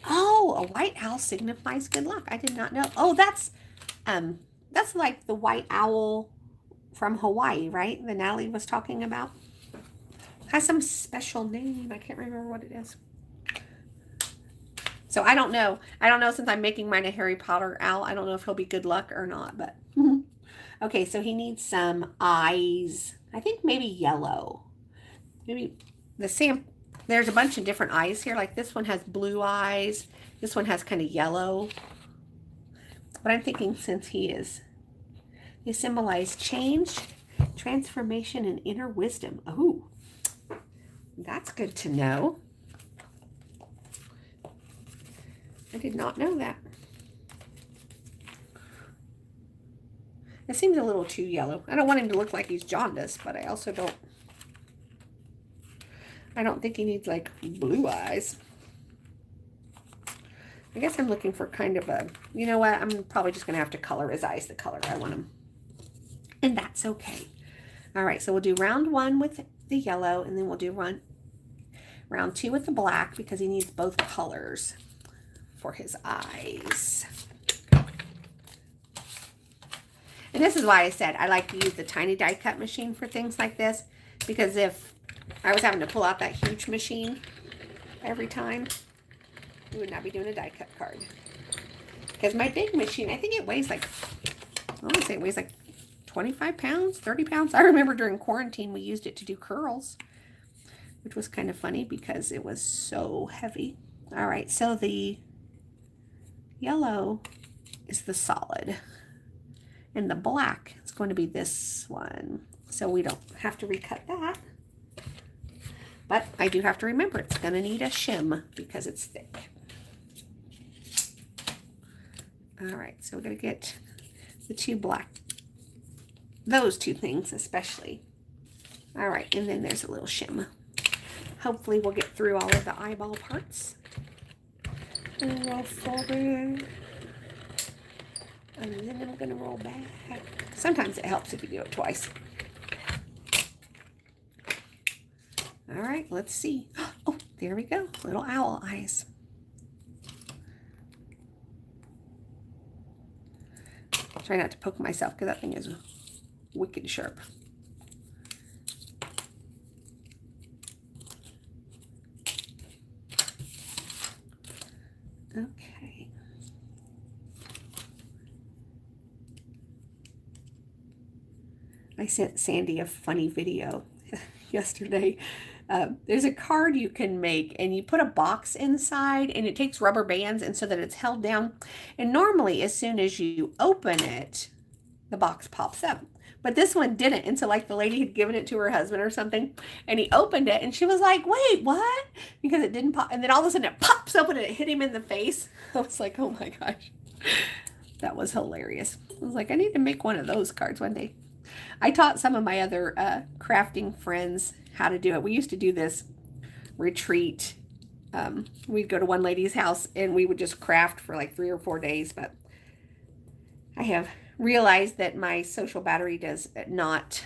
Oh, a white owl signifies good luck. I did not know. Oh, that's like the white owl from Hawaii, right? That Natalie was talking about. Has some special name. I can't remember what it is. So I don't know. I don't know, since I'm making mine a Harry Potter owl. I don't know if he'll be good luck or not, but okay, so he needs some eyes. I think maybe yellow. Maybe the same. There's a bunch of different eyes here. Like this one has blue eyes. This one has kind of yellow. But I'm thinking since they symbolize change, transformation, and inner wisdom. Oh, that's good to know. I did not know that. It seems a little too yellow. I don't want him to look like he's jaundiced, but I also don't think he needs like blue eyes. I guess I'm looking for kind of a, you know what, I'm probably just going to have to color his eyes the color I want them. And that's okay. All right, so we'll do round one with the yellow, and then we'll do round two with the black because he needs both colors for his eyes. And this is why I said I like to use the tiny die cut machine for things like this, because if I was having to pull out that huge machine every time, we would not be doing a die cut card. Because my big machine, I think it weighs like, I want to say it weighs like 25 pounds, 30 pounds. I remember during quarantine, we used it to do curls, which was kind of funny because it was so heavy. All right, so the yellow is the solid, and the black is going to be this one. So we don't have to recut that. But I do have to remember it's going to need a shim because it's thick. All right, so we're going to get the two black, those two things especially. All right, and then there's a little shim. Hopefully we'll get through all of the eyeball parts. And roll forward. And then I'm going to roll back. Sometimes it helps if you do it twice. All right, let's see. Oh, there we go. Little owl eyes. Try not to poke myself because that thing is wicked sharp. Okay. I sent Sandy a funny video yesterday. There's a card you can make, and you put a box inside, and it takes rubber bands, and so that it's held down. And normally, as soon as you open it, the box pops up. But this one didn't. And so like the lady had given it to her husband or something, and he opened it, and she was like, wait, what? Because it didn't pop. And then all of a sudden it pops open and it hit him in the face. I was like, oh my gosh. That was hilarious. I was like, I need to make one of those cards one day. I taught some of my other crafting friends how to do it. We used to do this retreat. We'd go to one lady's house and we would just craft for like 3 or 4 days. But I have realized that my social battery does not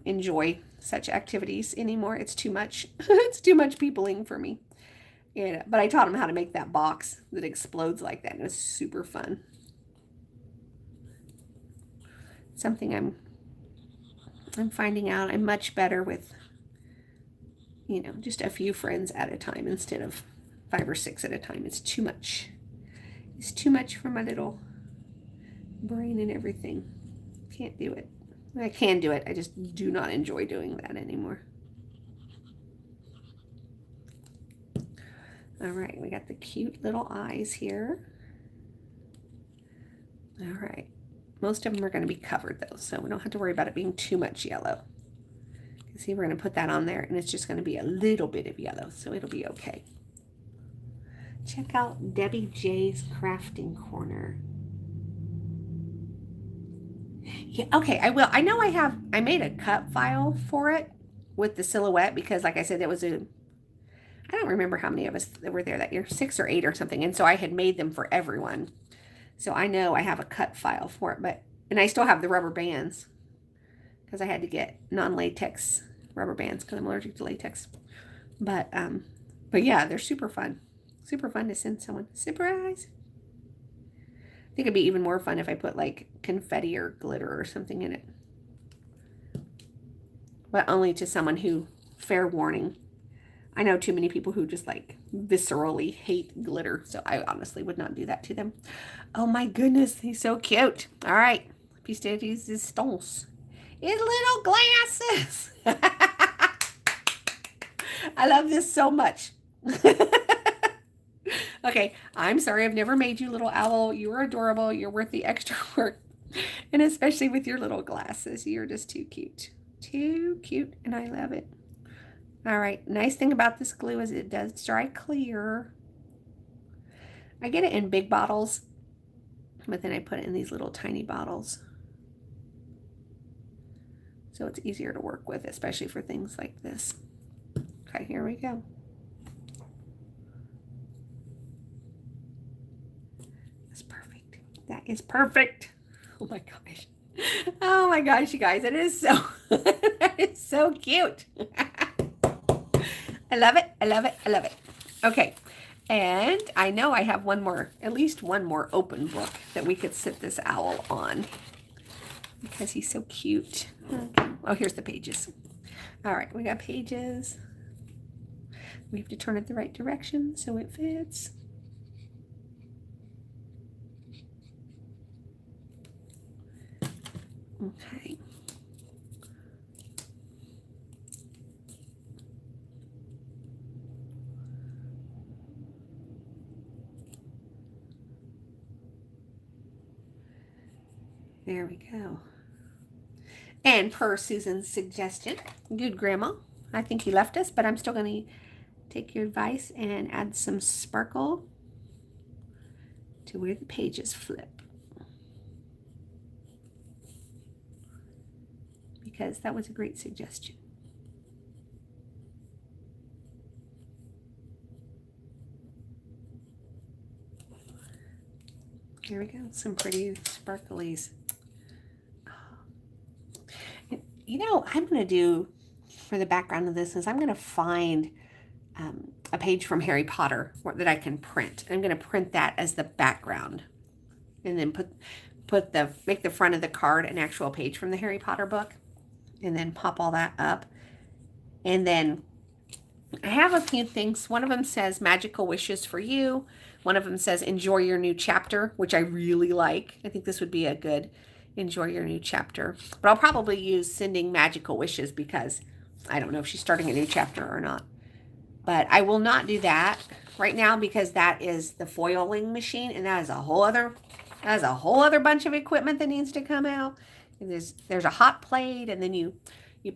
enjoy such activities anymore. It's too much. It's too much peopling for me. Yeah, but I taught them how to make that box that explodes like that. And it was super fun. Something I'm finding out I'm much better with, you know, just a few friends at a time instead of 5 or 6 at a time. It's too much. It's too much for my little brain and everything. Can't do it. I can do it. I just do not enjoy doing that anymore. All right, we got the cute little eyes here. All right. Most of them are going to be covered though, so we don't have to worry about it being too much yellow. See, we're going to put that on there, and it's just going to be a little bit of yellow, so it'll be okay. Check out Debbie J's Crafting Corner. Yeah, okay, I will. I know I made a cut file for it with the silhouette because, like I said, it was I don't remember how many of us that were there that year, 6 or 8 or something, and so I had made them for everyone. So I know I have a cut file for it, and I still have the rubber bands because I had to get non-latex rubber bands because I'm allergic to latex. But yeah, they're super fun. Super fun to send someone. Surprise! I think it'd be even more fun if I put like confetti or glitter or something in it. But only to someone who, fair warning, I know too many people who just like viscerally hate glitter, so I honestly would not do that to them. Oh my goodness, he's so cute. All right, piece de resistance. His little glasses. I love this so much. Okay, I'm sorry I've never made you, little owl. You are adorable. You're worth the extra work. And especially with your little glasses. You're just too cute. Too cute, and I love it. All right, nice thing about this glue is it does dry clear. I get it in big bottles, but then I put it in these little tiny bottles. So it's easier to work with, especially for things like this. Okay, here we go. That's perfect. That is perfect. Oh my gosh. Oh my gosh, you guys, it is so, that is so cute. I love it. I love it. I love it. Okay. And I know I have one more, at least one more open book that we could sit this owl on because he's so cute. Okay. Oh, here's the pages. All right. We got pages. We have to turn it the right direction so it fits. Okay. There we go. And per Susan's suggestion, good grandma, I think you left us, but I'm still going to take your advice and add some sparkle to where the pages flip. Because that was a great suggestion. Here we go, some pretty sparklies. You know, I'm going to do, for the background of this, is I'm going to find a page from Harry Potter that I can print. I'm going to print that as the background. And then make the front of the card an actual page from the Harry Potter book. And then pop all that up. And then I have a few things. One of them says magical wishes for you. One of them says enjoy your new chapter, which I really like. I think this would be a good enjoy your new chapter. But I'll probably use sending magical wishes because I don't know if she's starting a new chapter or not. But I will not do that right now because that is the foiling machine, and that is a whole other bunch of equipment that needs to come out. And there's a hot plate, and then you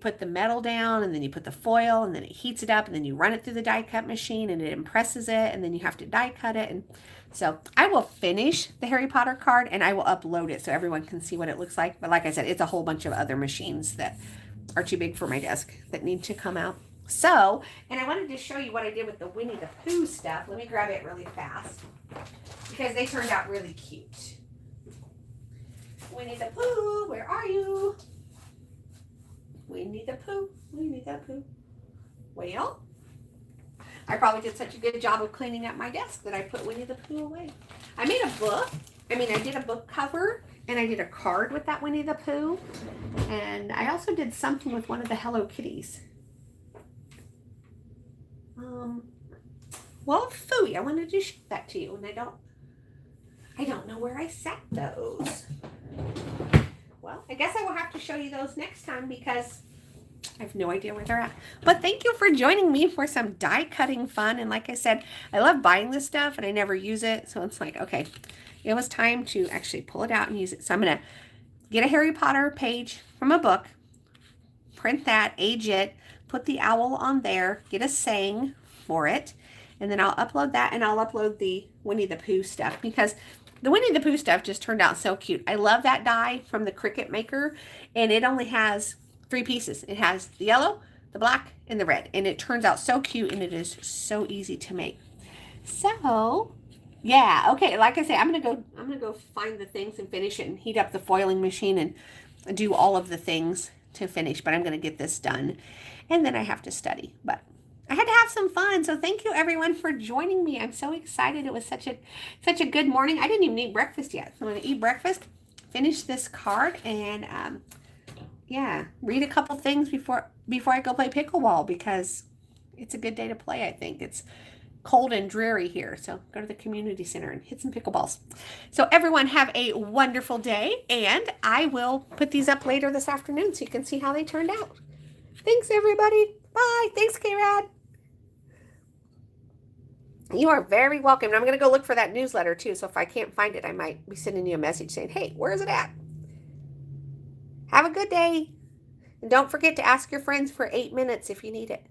put the metal down, and then you put the foil, and then it heats it up, and then you run it through the die cut machine, and it impresses it, and then you have to die cut it. And so I will finish the Harry Potter card, and I will upload it so everyone can see what it looks like. But like I said, it's a whole bunch of other machines that are too big for my desk that need to come out. So, and I wanted to show you what I did with the Winnie the Pooh stuff. Let me grab it really fast because they turned out really cute. Winnie the Pooh, where are you? Winnie the Pooh, Winnie the Pooh. Well, I probably did such a good job of cleaning up my desk that I put Winnie the Pooh away. I made a book. I did a book cover, and I did a card with that Winnie the Pooh. And I also did something with one of the Hello Kitties. Well, Phooey, I wanted to show that to you, and I don't know where I set those. Well, I guess I will have to show you those next time because I have no idea where they're at. But thank you for joining me for some die cutting fun. And like I said, I love buying this stuff and I never use it. So it's like, okay, it was time to actually pull it out and use it. So I'm going to get a Harry Potter page from a book, print that, age it, put the owl on there, get a saying for it. And then I'll upload that, and I'll upload the Winnie the Pooh stuff because the Winnie the Pooh stuff just turned out so cute. I love that die from the Cricut Maker, and it only has 3 pieces. It has the yellow, the black, and the red, and it turns out so cute, and it is so easy to make. So, yeah, okay, like I say, I'm gonna go find the things and finish it and heat up the foiling machine and do all of the things to finish, but I'm gonna get this done, and then I have to study, but I had to have some fun. So thank you everyone for joining me. I'm so excited. It was such a good morning. I didn't even eat breakfast yet. So I'm going to eat breakfast, finish this card, and yeah, read a couple things before I go play pickleball because it's a good day to play, I think. It's cold and dreary here. So go to the community center and hit some pickleballs. So everyone have a wonderful day, and I will put these up later this afternoon so you can see how they turned out. Thanks everybody. Bye. Thanks, K-Rad. You are very welcome. And I'm going to go look for that newsletter too. So if I can't find it, I might be sending you a message saying, hey, where is it at? Have a good day. And don't forget to ask your friends for 8 minutes if you need it.